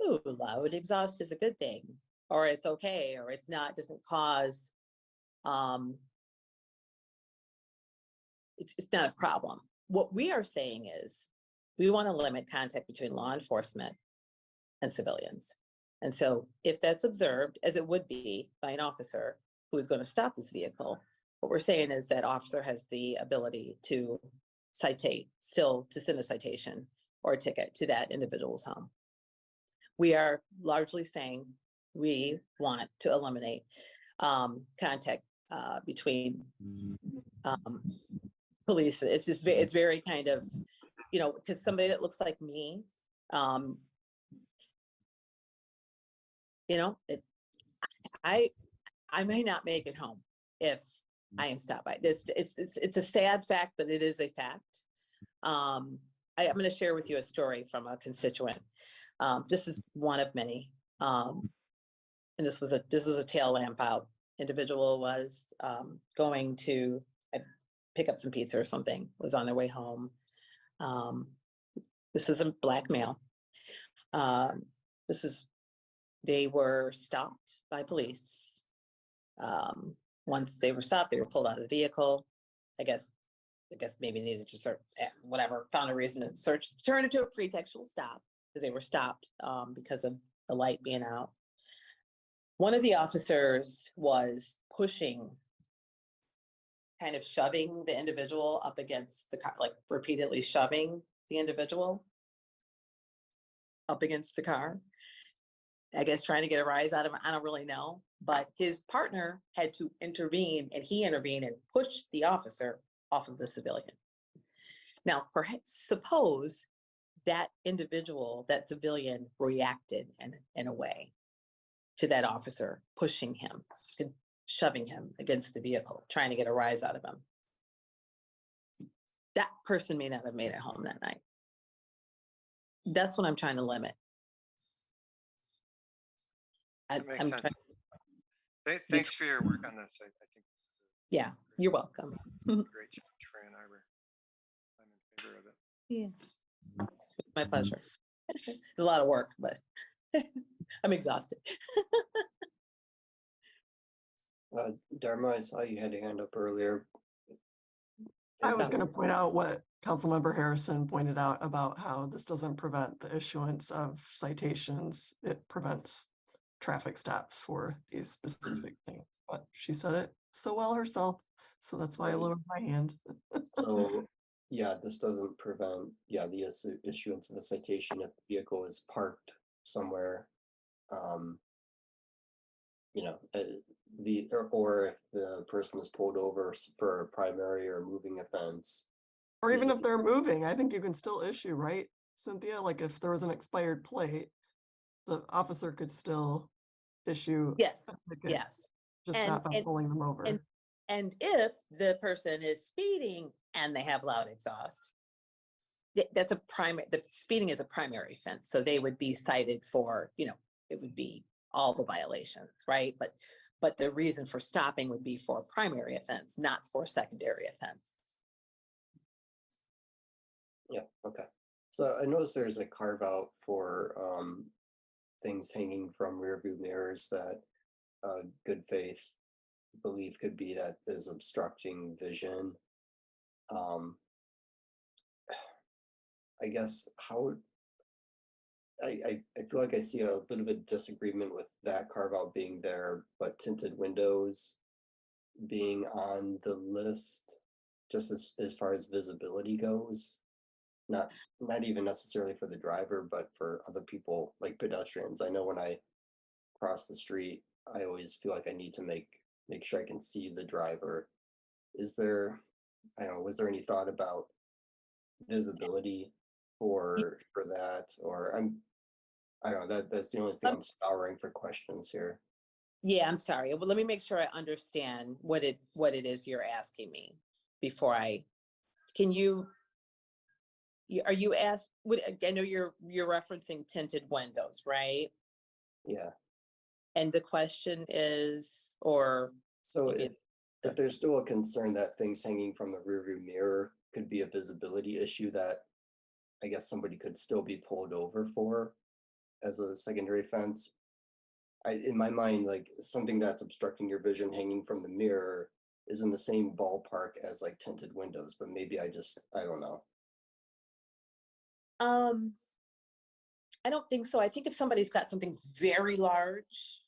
ooh, loud exhaust is a good thing, or it's okay, or it's not, doesn't cause, it's not a problem. What we are saying is we want to limit contact between law enforcement and civilians. And so if that's observed, as it would be by an officer who is going to stop this vehicle, what we're saying is that officer has the ability to still to send a citation or a ticket to that individual's home. We are largely saying we want to eliminate contact between police. It's just, it's very kind of, you know, because somebody that looks like me, you know, I may not make it home if I am stopped by this. It's a sad fact, but it is a fact. I'm going to share with you a story from a constituent. This is one of many, and this was a tail lamp out. Individual was going to pick up some pizza or something. Was on their way home. This is a Black male. They were stopped by police. Once they were stopped, they were pulled out of the vehicle. I guess maybe needed to search, whatever, found a reason to search, turn into a pretextual stop because they were stopped because of the light being out. One of the officers was pushing, kind of shoving the individual up against the car, like repeatedly shoving the individual up against the car. I guess trying to get a rise out of him. I don't really know, but his partner had to intervene, and he intervened and pushed the officer off of the civilian. Now, perhaps suppose that individual, that civilian, reacted in a way to that officer pushing him, shoving him against the vehicle, trying to get a rise out of him. That person may not have made it home that night. That's what I'm trying to limit. that makes sense. Thanks for your work on this. I think yeah, you're welcome. great change for Ann Arbor. I'm in favor of it. Yeah, my pleasure. It's a lot of work, but I'm exhausted. Dharma, I saw you had your hand up earlier. I was going to point out what Councilmember Harrison pointed out about how this doesn't prevent the issuance of citations. It prevents traffic stops for these specific things. But she said it so well herself, so that's why I lowered my hand. So, yeah, this doesn't prevent, the issuance of a citation if the vehicle is parked somewhere you know, or if the person is pulled over for a primary or moving offense. Or is even it- if they're moving, I think you can still issue, right, Cynthia? Like if there was an expired plate, the officer could still issue. Yes, a ticket, yes. Just And- not by and- pulling them over. And if the person is speeding and they have loud exhaust, that's a primary, the speeding is a primary offense. So they would be cited for, you know, it would be all the violations, right? But the reason for stopping would be for a primary offense, not for a secondary offense. Yeah, okay. So I noticed there's a carve out for things hanging from rear view mirrors that good faith belief could be that is obstructing vision. I guess how I feel like I see a bit of a disagreement with that carve out being there, but tinted windows being on the list, just as far as visibility goes. Not even necessarily for the driver, but for other people like pedestrians. I know when I cross the street, I always feel like I need to make sure I can see the driver. Is there, I don't know, was there any thought about visibility for that? Or I don't know, that's the only thing I'm scouring for questions here. Yeah, I'm sorry. Well, let me make sure I understand what it is you're asking me before can you, are you I know you're referencing tinted windows, right? Yeah. And the question is, or So maybe if there's still a concern that things hanging from the rearview mirror could be a visibility issue that I guess somebody could still be pulled over for as a secondary offense. In my mind, like something that's obstructing your vision hanging from the mirror is in the same ballpark as like tinted windows, but maybe I don't know. I don't think so. I think if somebody's got something very large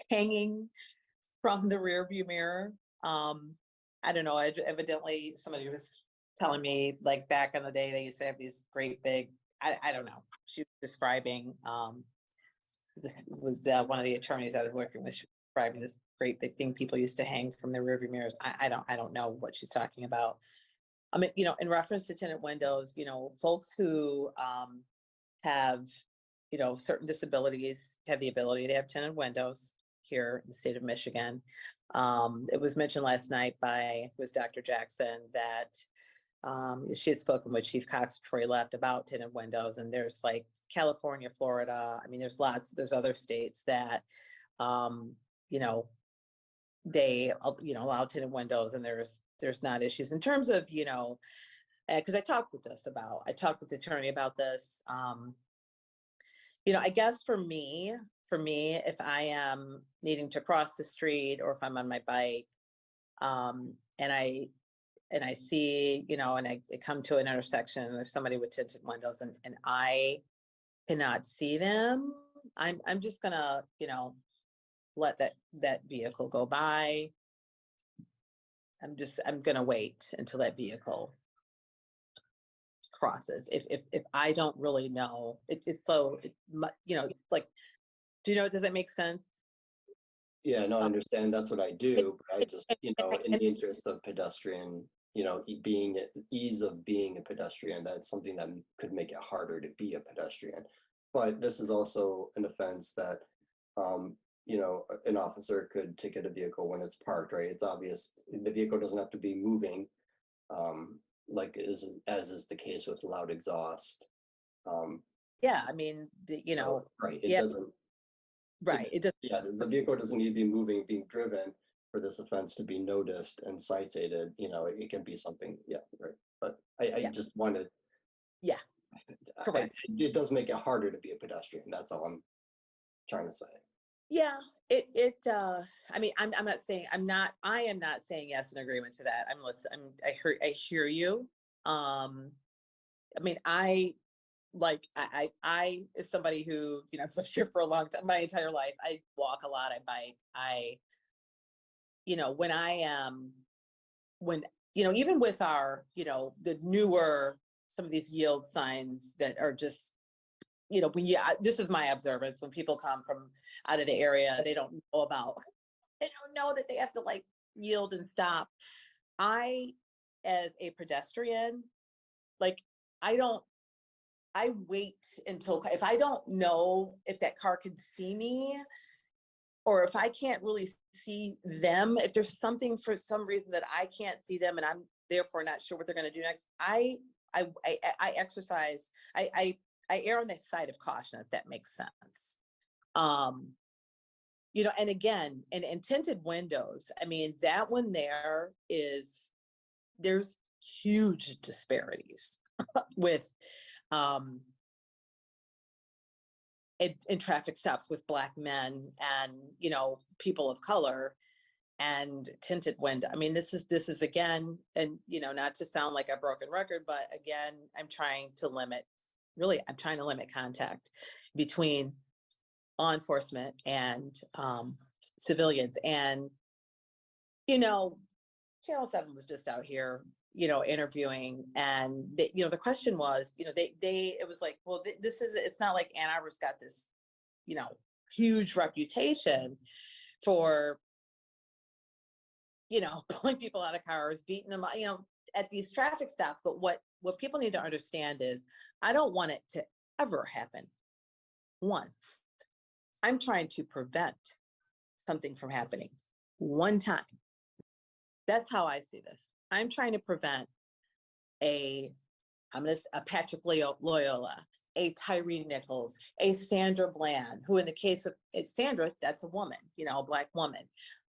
hanging from the rear view mirror, I don't know. Evidently, somebody was telling me like back in the day, they used to have these great big, I don't know. She was describing, was one of the attorneys I was working with, she was describing this great big thing people used to hang from their rear view mirrors. I don't know what she's talking about. I mean, you know, in reference to tinted windows, you know, folks who have, you know, certain disabilities have the ability to have tinted windows here in the state of Michigan. It was mentioned last night by, Dr. Jackson, that she had spoken with Chief Cox before he left about tinted windows, and there's like California, Florida. I mean, there's other states that, you know, they, you know, allow tinted windows, and there's not issues in terms of, you know, because I talked with the attorney about this. You know, I guess for me, if I am needing to cross the street or if I'm on my bike, and I see, you know, and I come to an intersection and there's somebody with tinted windows and I cannot see them, I'm just gonna, you know, let that vehicle go by. I'm gonna wait until that vehicle crosses. If I don't really know, it's so, you know, like, do you know, does that make sense? Yeah, no, I understand. That's what I do, but I just, you know, in the interest of pedestrian, you know, ease of being a pedestrian, that's something that could make it harder to be a pedestrian. But this is also an offense that, you know, an officer could ticket a vehicle when it's parked, right? It's obvious the vehicle doesn't have to be moving, like as is the case with loud exhaust. Yeah, I mean, you know, right, it yeah, doesn't. right. It does. Yeah, the vehicle doesn't need to be moving, being driven for this offense to be noticed and cited. You know, it can be something, yeah, right. But I just wanted. Yeah, correct. It does make it harder to be a pedestrian. That's all I'm trying to say. Yeah, I mean, I am not saying yes in agreement to that. I'm listening. I hear you. I mean, I as somebody who, you know, I've lived here for a long time, my entire life. I walk a lot, I bike, you know, when, you know, even with our, you know, the newer, some of these yield signs that are just you know, this is my observance, when people come from out of the area, they don't know they don't know that they have to like yield and stop. I, as a pedestrian, like, I wait until, if I don't know if that car can see me, or if I can't really see them, if there's something for some reason that I can't see them and I'm therefore not sure what they're going to do next, I exercise, I err on the side of caution, if that makes sense. You know, and again, in tinted windows, I mean, that one there's huge disparities with in traffic stops with Black men and, you know, people of color and tinted window. I mean, this is again, and, you know, not to sound like a broken record, but again, I'm trying to limit contact between law enforcement and civilians. And, you know, Channel 7 was just out here, you know, interviewing, and they, you know, the question was, you know, it was like, well, it's not like Ann Arbor's got this, you know, huge reputation for, you know, pulling people out of cars, beating them, you know, at these traffic stops. But what people need to understand is, I don't want it to ever happen once. I'm trying to prevent something from happening one time. That's how I see this. I'm trying to prevent a Patrick Loyola, a Tyree Nichols, a Sandra Bland, who in the case of Sandra, that's a woman, you know, a Black woman.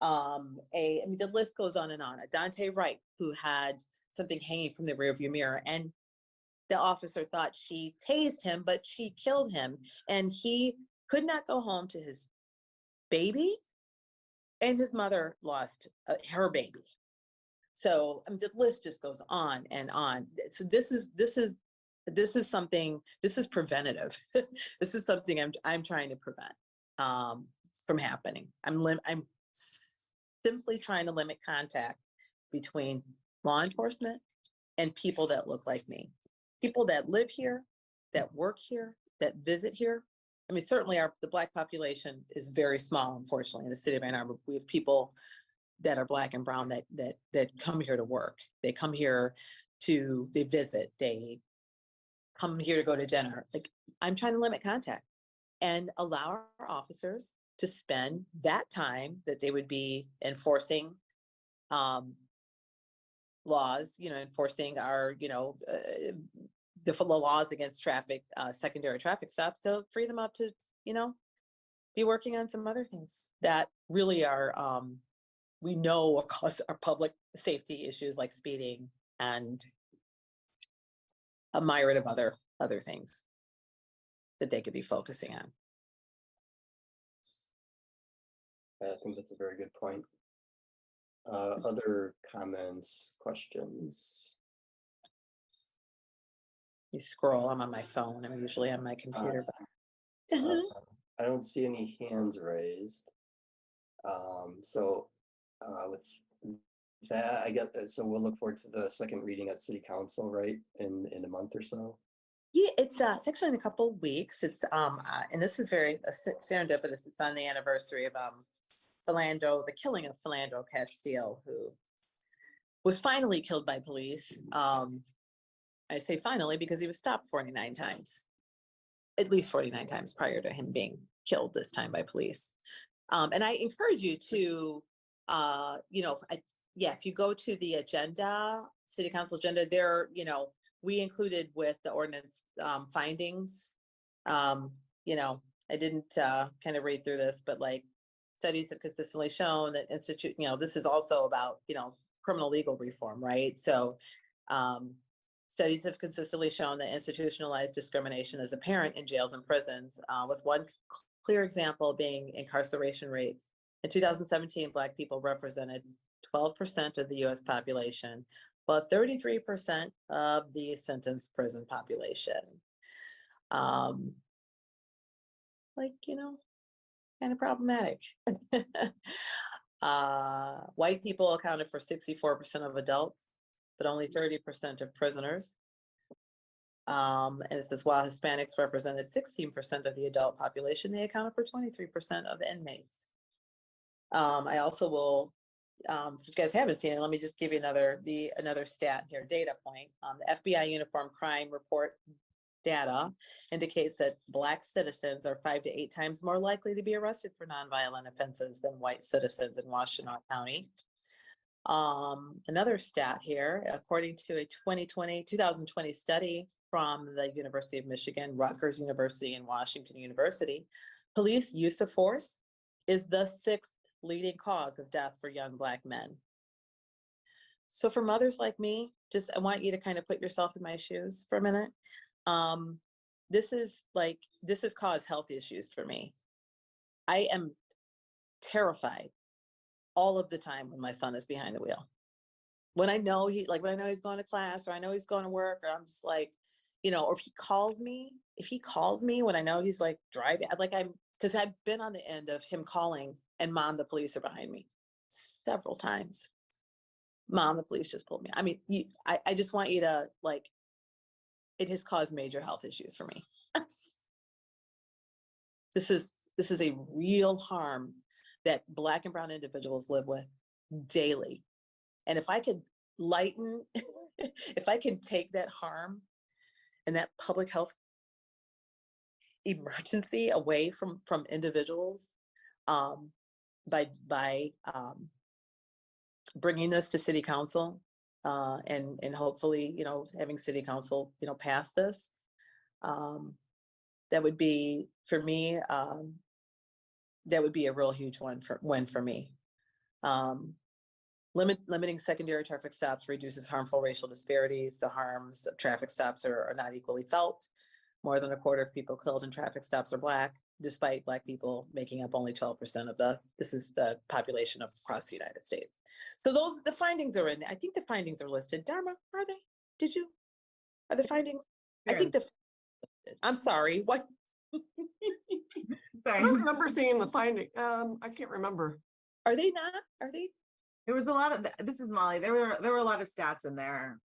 I mean, the list goes on and on. A Dante Wright, who had something hanging from the rearview mirror, and the officer thought she tased him, but she killed him, and he could not go home to his baby, and his mother lost her baby. So I mean, the list just goes on and on. So this is something, this is preventative. This is something I'm trying to prevent from happening. I'm simply trying to limit contact between law enforcement and people that look like me. People that live here, that work here, that visit here. I mean, certainly the Black population is very small, unfortunately, in the city of Ann Arbor. We have people that are Black and brown that come here to work. They come here they visit, they come here to go to dinner. Like, I'm trying to limit contact and allow our officers to spend that time that they would be enforcing laws, you know, enforcing our, you know, the laws against secondary traffic stops, to free them up to, you know, be working on some other things that really are, we know will cause our public safety issues, like speeding and a myriad of other things that they could be focusing on. I think that's a very good point. Other comments, questions? You scroll, I'm on my phone. I'm usually on my computer. I don't see any hands raised. So with that, I guess, so we'll look forward to the second reading at City Council, right, in a month or so. Yeah, it's actually in a couple of weeks. It's and this is very serendipitous. It's on the anniversary of the killing of Philando Castile, who was finally killed by police. I say finally because he was stopped 49 times, at least 49 times prior to him being killed this time by police. And I encourage you to, you know, if you go to the agenda, City Council agenda, there, you know, we included with the ordinance findings. You know, I didn't kind of read through this, but like, studies have consistently shown that you know, this is also about, you know, criminal legal reform, right? So studies have consistently shown that institutionalized discrimination is apparent in jails and prisons, with one clear example being incarceration rates. In 2017, Black people represented 12% of the US population, while 33% of the sentenced prison population. Like, you know, kind of problematic. White people accounted for 64% of adults, but only 30% of prisoners. And it says while Hispanics represented 16% of the adult population, they accounted for 23% of inmates. I also will, since you guys haven't seen it, let me just give you another stat here, data point. The FBI Uniform Crime Report data indicates that Black citizens are 5 to 8 times more likely to be arrested for nonviolent offenses than white citizens in Washtenaw County. Another stat here, according to a 2020 study from the University of Michigan, Rutgers University, and Washington University, police use of force is the 6th leading cause of death for young Black men. So for mothers like me, I want you to kind of put yourself in my shoes for a minute. This has caused health issues for me. I am terrified all of the time when my son is behind the wheel. When I know he's going to class, or I know he's going to work, or I'm just like, or if he calls me when I know he's like driving, because I've been on the end of him calling and Mom, the police are behind me several times. Mom, the police just pulled me. I mean, I just want you to it has caused major health issues for me. This is a real harm that Black and brown individuals live with daily. And if I could if I can take that harm and that public health emergency away from individuals by bringing this to City Council and hopefully, having City Council, pass this, that would be, for me, that would be a real huge win for me. Limiting secondary traffic stops reduces harmful racial disparities. The harms of traffic stops are not equally felt. More than a quarter of people killed in traffic stops are Black, despite Black people making up only 12% of the population across the United States. So the findings are in there. I think the findings are listed. Dharma, are they? Are the findings? I think I'm sorry, what? I don't remember seeing the finding. I can't remember. Are they not? Are they? There was a lot of, this is Molly, there were a lot of stats in there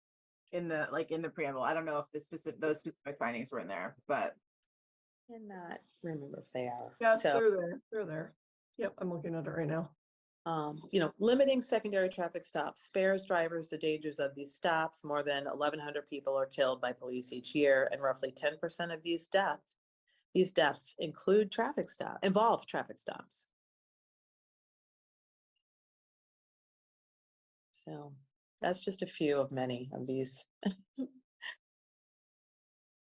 in the preamble. I don't know if those specific findings were in there, but. I cannot remember if they are. Yes, they're there. Yep, I'm looking at it right now. Limiting secondary traffic stops spares drivers the dangers of these stops. More than 1,100 people are killed by police each year, and roughly 10% of these deaths involve traffic stops. So that's just a few of many of these.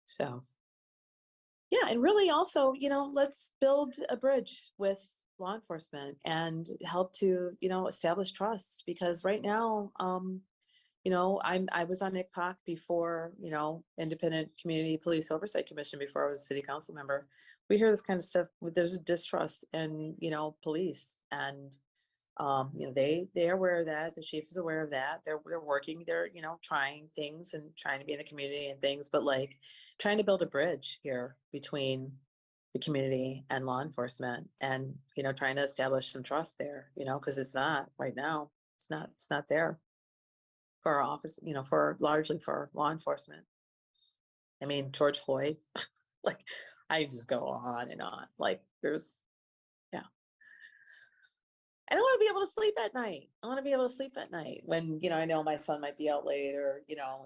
So, yeah, and really also, let's build a bridge with law enforcement and help to, establish trust, because right now, I was on ICPOC before, Independent Community Police Oversight Commission, before I was a city council member. We hear this kind of stuff. There's a distrust in, police, and they're aware of that. The chief is aware of that. They're working, they're, trying things and trying to be in the community and things, but trying to build a bridge here between the community and law enforcement, and, trying to establish some trust there, because it's not right now, it's not there for our office, largely for law enforcement. I mean, George Floyd, I just go on and on, I don't want to be able to sleep at night. I want to be able to sleep at night when, I know my son might be out late, or,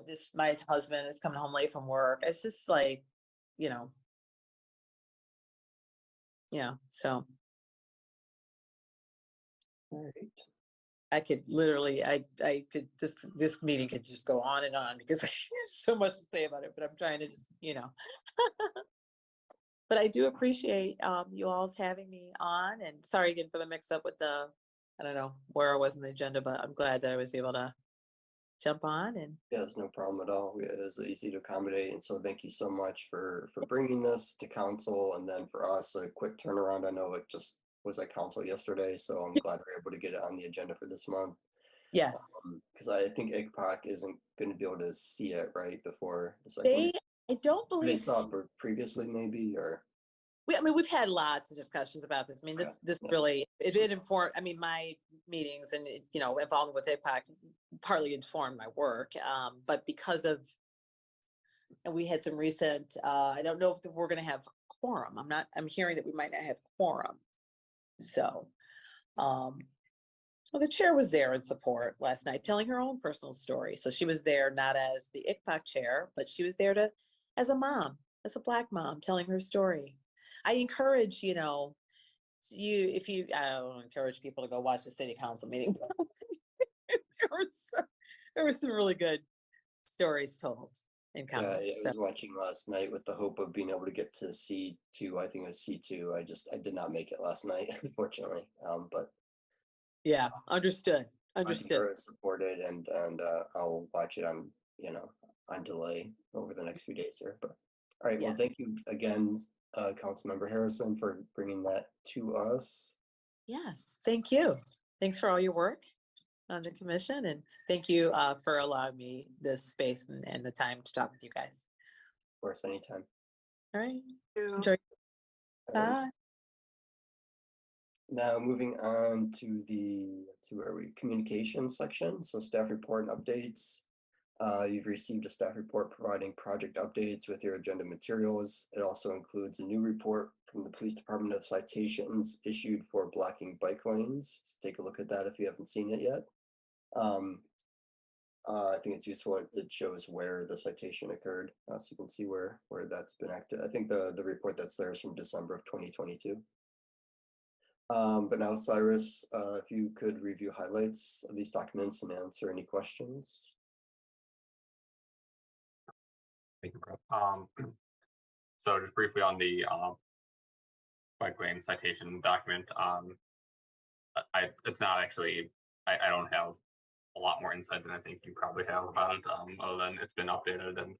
just my husband is coming home late from work. It's just so. All right. I could literally, this meeting could just go on and on, because there's so much to say about it, but I'm trying to just, But I do appreciate you all's having me on, and sorry again for the mix up with I don't know where I was in the agenda, but I'm glad that I was able to jump on. And yeah, it's no problem at all. It was easy to accommodate. And so thank you so much for bringing this to council, and then for us, a quick turnaround. I know it just was at council yesterday, so I'm glad we're able to get it on the agenda for this month. Yes. Because I think ICPOC isn't going to be able to see it right before the second. I don't believe they saw it previously, maybe, or. We've had lots of discussions about this. I mean, this really, it informed, my meetings and, involvement with ICPOC partly informed my work. But because of and we had some recent, I don't know if we're gonna have quorum. I'm hearing that we might not have quorum. So, well, the chair was there in support last night, telling her own personal story. So she was there not as the ICPOC chair, but she was there as a mom, as a Black mom, telling her story. I encourage, I don't encourage people to go watch the city council meeting. there were some really good stories told in Yeah, comments. I was watching last night with the hope of being able to get to C2. I think it was C2. I did not make it last night, unfortunately. But Yeah, understood. I think Understood. it's supported, and I'll watch it on on delay over the next few days here. But all right, well, Yes. thank you again, Councilmember Harrison, for bringing that to us. Yes, thank you. Thanks for all your work on the commission, and thank you for allowing me this space and the time to talk with you guys. Of course, anytime. All right. You. Enjoy. All right. Bye. Now moving on to where we communication section. So staff report and updates. You've received a staff report providing project updates with your agenda materials. It also includes a new report from the Police Department of citations issued for blocking bike lanes. So take a look at that if you haven't seen it yet. I think it's useful. It shows where the citation occurred, so you can see where that's been acted. I think the report that's there is from December of 2022. But now, Cyrus, if you could review highlights of these documents and answer any questions. Thank you, Brett. So just briefly on the bike lane citation document, it's not actually, I don't have a lot more insight than I think you probably have about it, other than it's been updated, and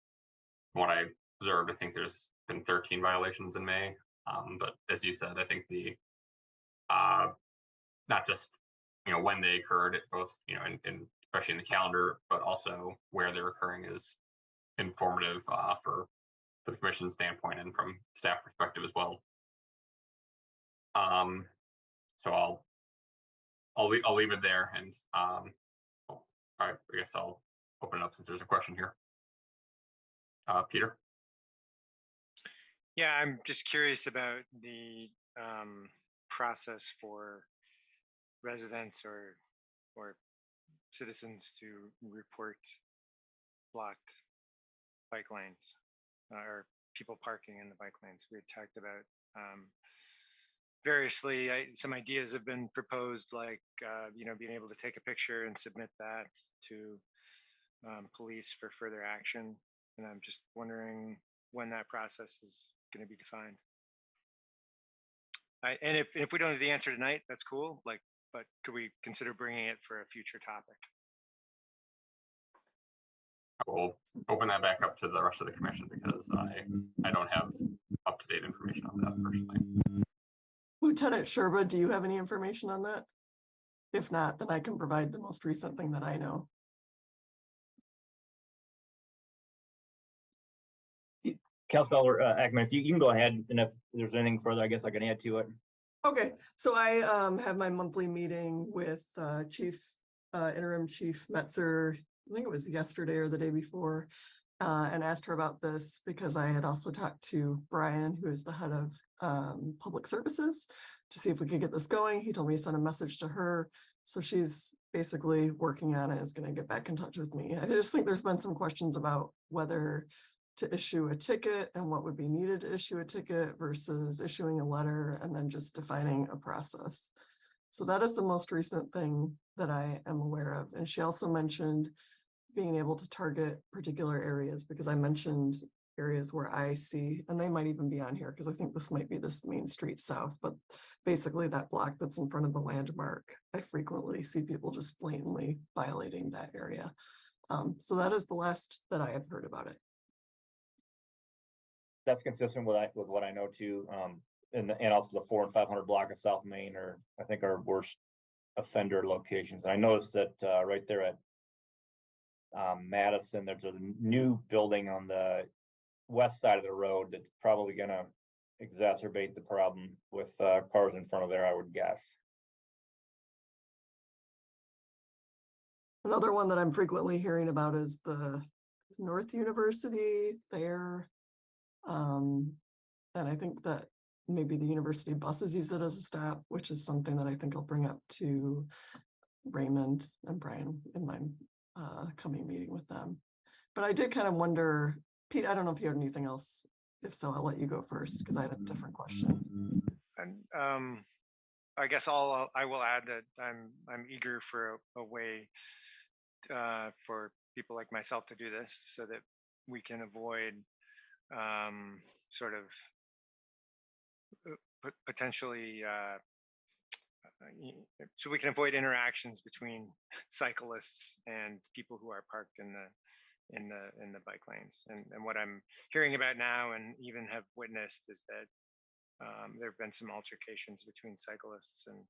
from what I observed, I think there's been 13 violations in May. But as you said, I think the not just when they occurred, both in especially in the calendar, but also where they're occurring is informative for the commission standpoint and from staff perspective as well. So I'll leave it there, and all right, I guess I'll open it up since there's a question here. Peter. Yeah, I'm just curious about the process for residents or citizens to report blocked bike lanes or people parking in the bike lanes. We had talked about variously, some ideas have been proposed, like being able to take a picture and submit that to police for further action. And I'm just wondering when that process is going to be defined. And if we don't have the answer tonight, that's cool. But could we consider bringing it for a future topic? I will open that back up to the rest of the commission because I don't have up-to-date information on that personally. Lieutenant Sherba, do you have any information on that? If not, then I can provide the most recent thing that I know. Councilmember Ackerman, if you can go ahead, and if there's anything further, I guess I can add to it. Okay, so I have my monthly meeting with Interim Chief Metzer, I think it was yesterday or the day before, and asked her about this because I had also talked to Brian, who is the head of public services, to see if we could get this going. He told me to send a message to her. So she's basically working on it, is going to get back in touch with me. I just think there's been some questions about whether to issue a ticket and what would be needed to issue a ticket versus issuing a letter and then just defining a process. So that is the most recent thing that I am aware of. And she also mentioned being able to target particular areas, because I mentioned areas where I see, and they might even be on here because I think this might be this Main Street South, but basically that block that's in front of the landmark, I frequently see people just blatantly violating that area. So that is the last that I have heard about it. That's consistent with what I know too. And also the 400 and 500 block of South Main are, I think, our worst offender locations. And I noticed that right there at Madison, there's a new building on the west side of the road that's probably going to exacerbate the problem with cars in front of there, I would guess. Another one that I'm frequently hearing about is the North University, Thayer. And I think that maybe the university buses use it as a stop, which is something that I think I'll bring up to Raymond and Brian in my coming meeting with them. But I did kind of wonder, Pete, I don't know if you had anything else. If so, I'll let you go first because I had a different question. And I guess I will add that I'm eager for a way for people like myself to do this so that we can avoid sort of potentially so we can avoid interactions between cyclists and people who are parked in the bike lanes. And what I'm hearing about now and even have witnessed is that there have been some altercations between cyclists and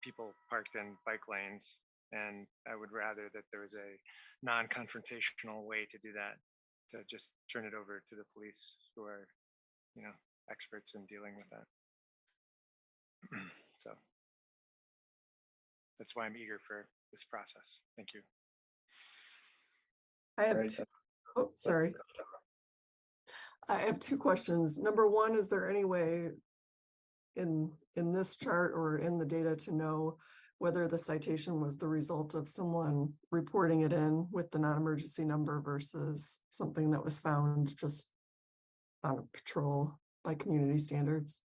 people parked in bike lanes. And I would rather that there was a non-confrontational way to do that, to just turn it over to the police who are, experts in dealing with that. So that's why I'm eager for this process. Thank you. I have Right. two, oh, sorry. I have two questions. Number one, is there any way in this chart or in the data to know whether the citation was the result of someone reporting it in with the non-emergency number versus something that was found just on a patrol by community standards?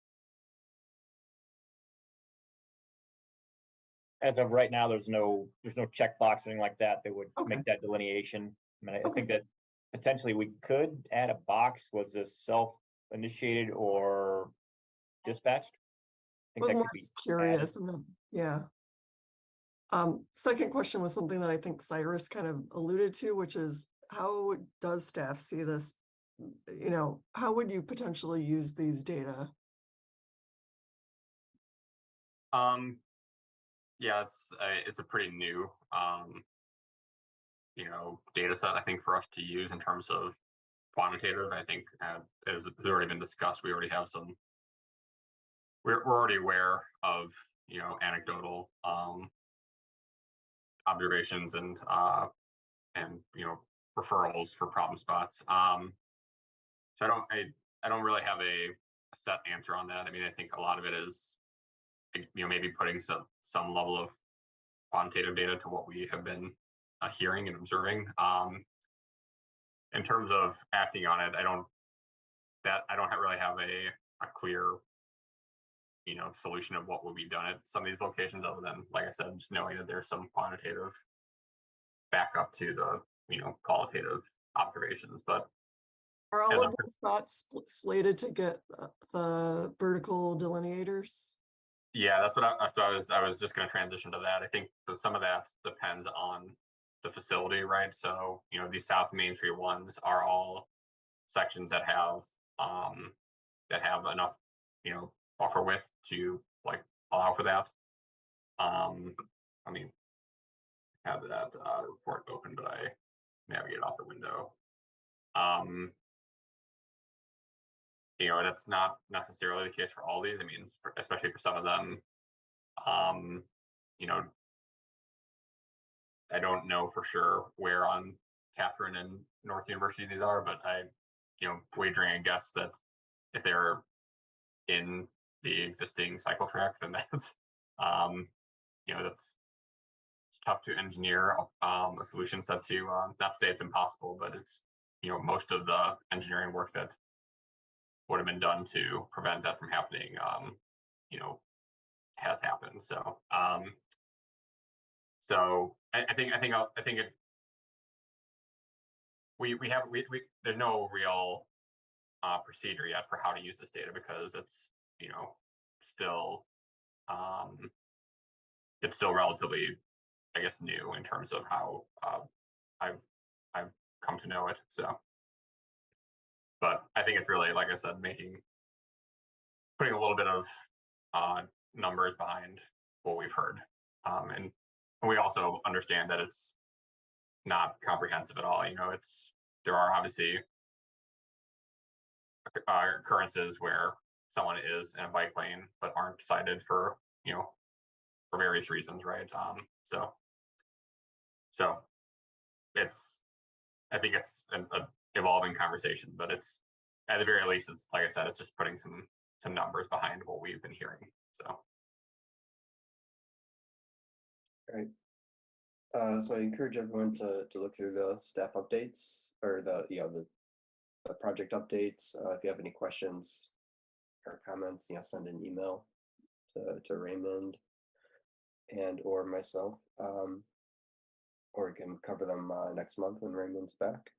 As of right now, there's no checkbox or anything like that that would Okay. make that delineation. I mean, I Okay. think that potentially we could add a box. Was this self-initiated or dispatched? I I think was that more could be just curious. Yeah. Second question was something that I think Cyrus kind of alluded to, which is how does staff see this? How would you potentially use these data? Yeah, it's a pretty new data set, I think, for us to use in terms of quantitative. I think as has already been discussed, we already have some. We're already aware of anecdotal observations and referrals for problem spots. So I don't really have a set answer on that. I mean, I think a lot of it is maybe putting some level of quantitative data to what we have been hearing and observing. In terms of acting on it, I don't really have a clear solution of what will be done at some of these locations, other than, like I said, just knowing that there's some quantitative backup to the qualitative observations. But Are all of the spots slated to get the vertical delineators? Yeah, that's what I was just going to transition to that. I think some of that depends on the facility, right? So these South Main Street ones are all sections that have enough buffer width to allow for that. I mean, I have that report open, but I navigate off the window. That's not necessarily the case for all these. I mean, especially for some of them, I don't know for sure where on Catherine and North University these are, but wagering a guess that if they're in the existing cycle track, then that's it's tough to engineer a solution set to. Not to say it's impossible, but it's most of the engineering work that would have been done to prevent that from happening has happened. So I think there's no real procedure yet for how to use this data, because it's still relatively, I guess, new in terms of how I've come to know it. So, but I think it's really, like I said, putting a little bit of numbers behind what we've heard, and we also understand that it's not comprehensive at all. There are obviously occurrences where someone is in a bike lane but aren't cited for for various reasons, right? So I think it's an evolving conversation, but it's, at the very least, it's, like I said, it's just putting some numbers behind what we've been hearing, so. Right. So I encourage everyone to look through the staff updates or the project updates. If you have any questions or comments, send an email to Raymond and or myself, or we can cover them next month when Raymond's back.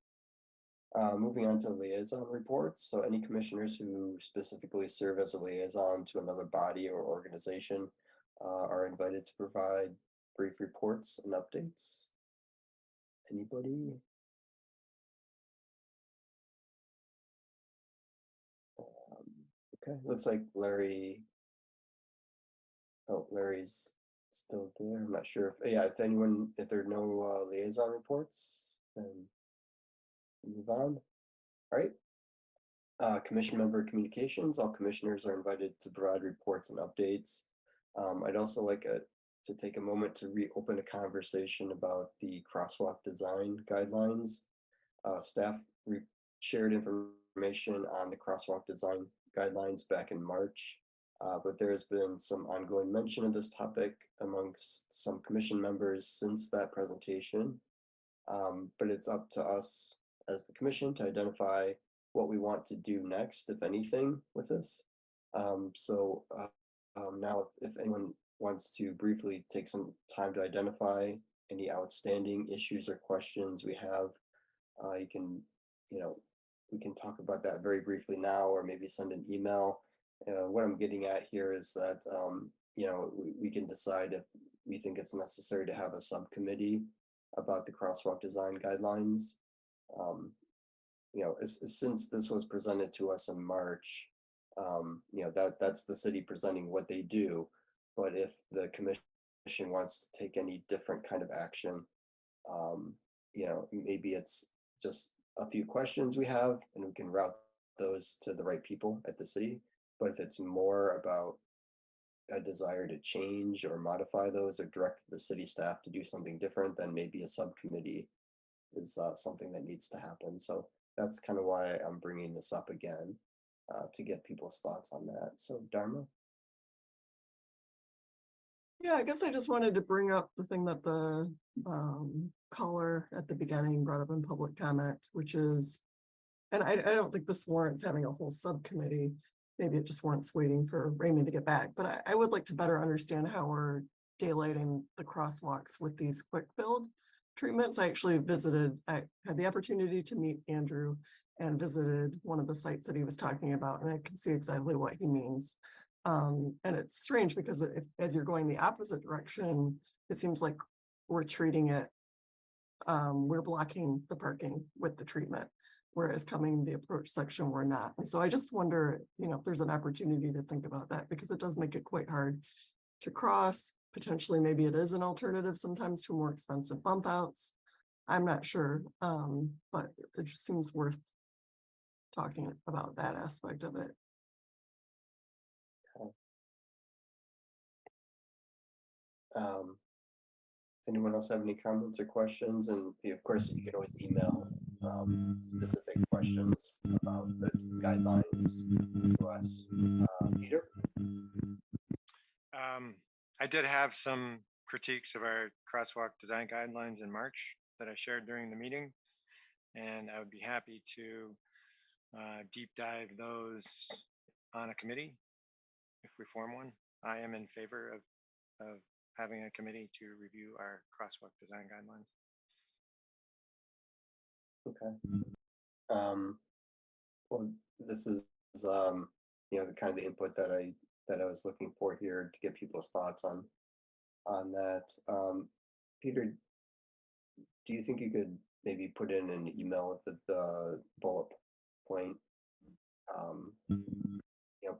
Moving on to liaison reports. So any commissioners who specifically serve as a liaison to another body or organization are invited to provide brief reports and updates. Anybody? Okay, looks like Larry. Oh, Larry's still there. I'm not sure if, if there are no liaison reports, then move on. All right. Commission member communications. All commissioners are invited to provide reports and updates. I'd also like to take a moment to reopen a conversation about the crosswalk design guidelines. Staff shared information on the crosswalk design guidelines back in March, but there has been some ongoing mention of this topic amongst some commission members since that presentation. But it's up to us as the commission to identify what we want to do next, if anything, with this. Now, if anyone wants to briefly take some time to identify any outstanding issues or questions we have, you can, we can talk about that very briefly now, or maybe send an email. What I'm getting at here is that, we can decide if we think it's necessary to have a subcommittee about the crosswalk design guidelines. Since this was presented to us in March, that's the city presenting what they do. But if the commission wants to take any different kind of action, maybe it's just a few questions we have and we can route those to the right people at the city. But if it's more about a desire to change or modify those or direct the city staff to do something different, then maybe a subcommittee is something that needs to happen. So that's kind of why I'm bringing this up again, to get people's thoughts on that. So Dharma? Yeah, I guess I just wanted to bring up the thing that the caller at the beginning brought up in public comment, which is, and I don't think this warrants having a whole subcommittee. Maybe it just warrants waiting for Raymond to get back, but I would like to better understand how we're daylighting the crosswalks with these quick build treatments. I actually had the opportunity to meet Andrew and visited one of the sites that he was talking about, and I can see exactly what he means. And it's strange because as you're going the opposite direction, it seems like we're treating it, we're blocking the parking with the treatment, whereas coming the approach section, we're not. And so I just wonder, if there's an opportunity to think about that, because it does make it quite hard to cross. Potentially, maybe it is an alternative sometimes to more expensive bump outs. I'm not sure, but it just seems worth talking about that aspect of it. Anyone else have any comments or questions? And of course, you can always email specific questions about the guidelines to us. Peter? I did have some critiques of our crosswalk design guidelines in March that I shared during the meeting, and I would be happy to deep dive those on a committee if we form one. I am in favor of having a committee to review our crosswalk design guidelines. Okay. Well, this is the kind of the input that I was looking for here to get people's thoughts on that. Peter, do you think you could maybe put in an email with the bullet point,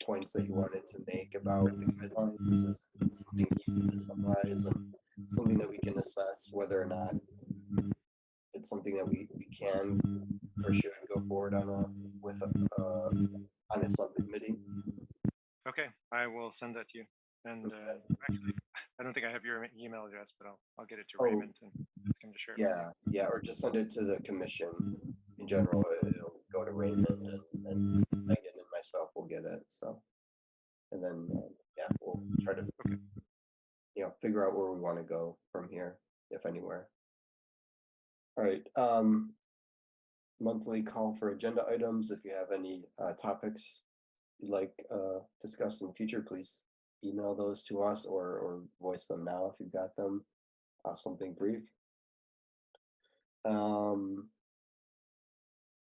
points that you wanted to make about the guidelines? Is it something easy to summarize and something that we can assess whether or not it's something that we can or should go forward on a subcommittee? Okay, I will send that to you. And actually, I don't think I have your email address, but I'll get it to Oh, Raymond and ask him to share. Yeah, or just send it to the commission in general. It'll go to Raymond and Megan and myself will get it, so. And then, yeah, we'll try to, figure out where we want to go from here, if anywhere. All right, monthly call for agenda items. If you have any topics you'd like discussed in the future, please email those to us or voice them now if you've got them. Something brief.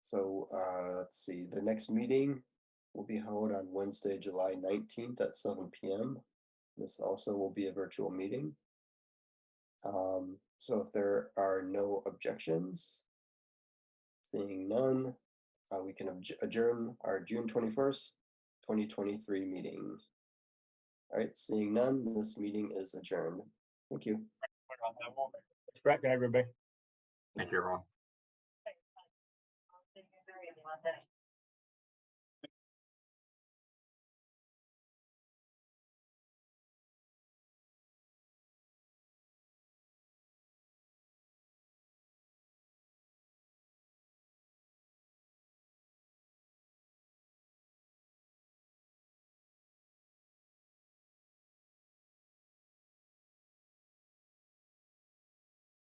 So let's see, the next meeting will be held on Wednesday, July 19th at 7 p.m. This also will be a virtual meeting. So if there are no objections, seeing none, we can adjourn our June 21st, 2023 meeting. All right, seeing none, this meeting is adjourned. Thank you. It's great, everybody. Thank you, everyone.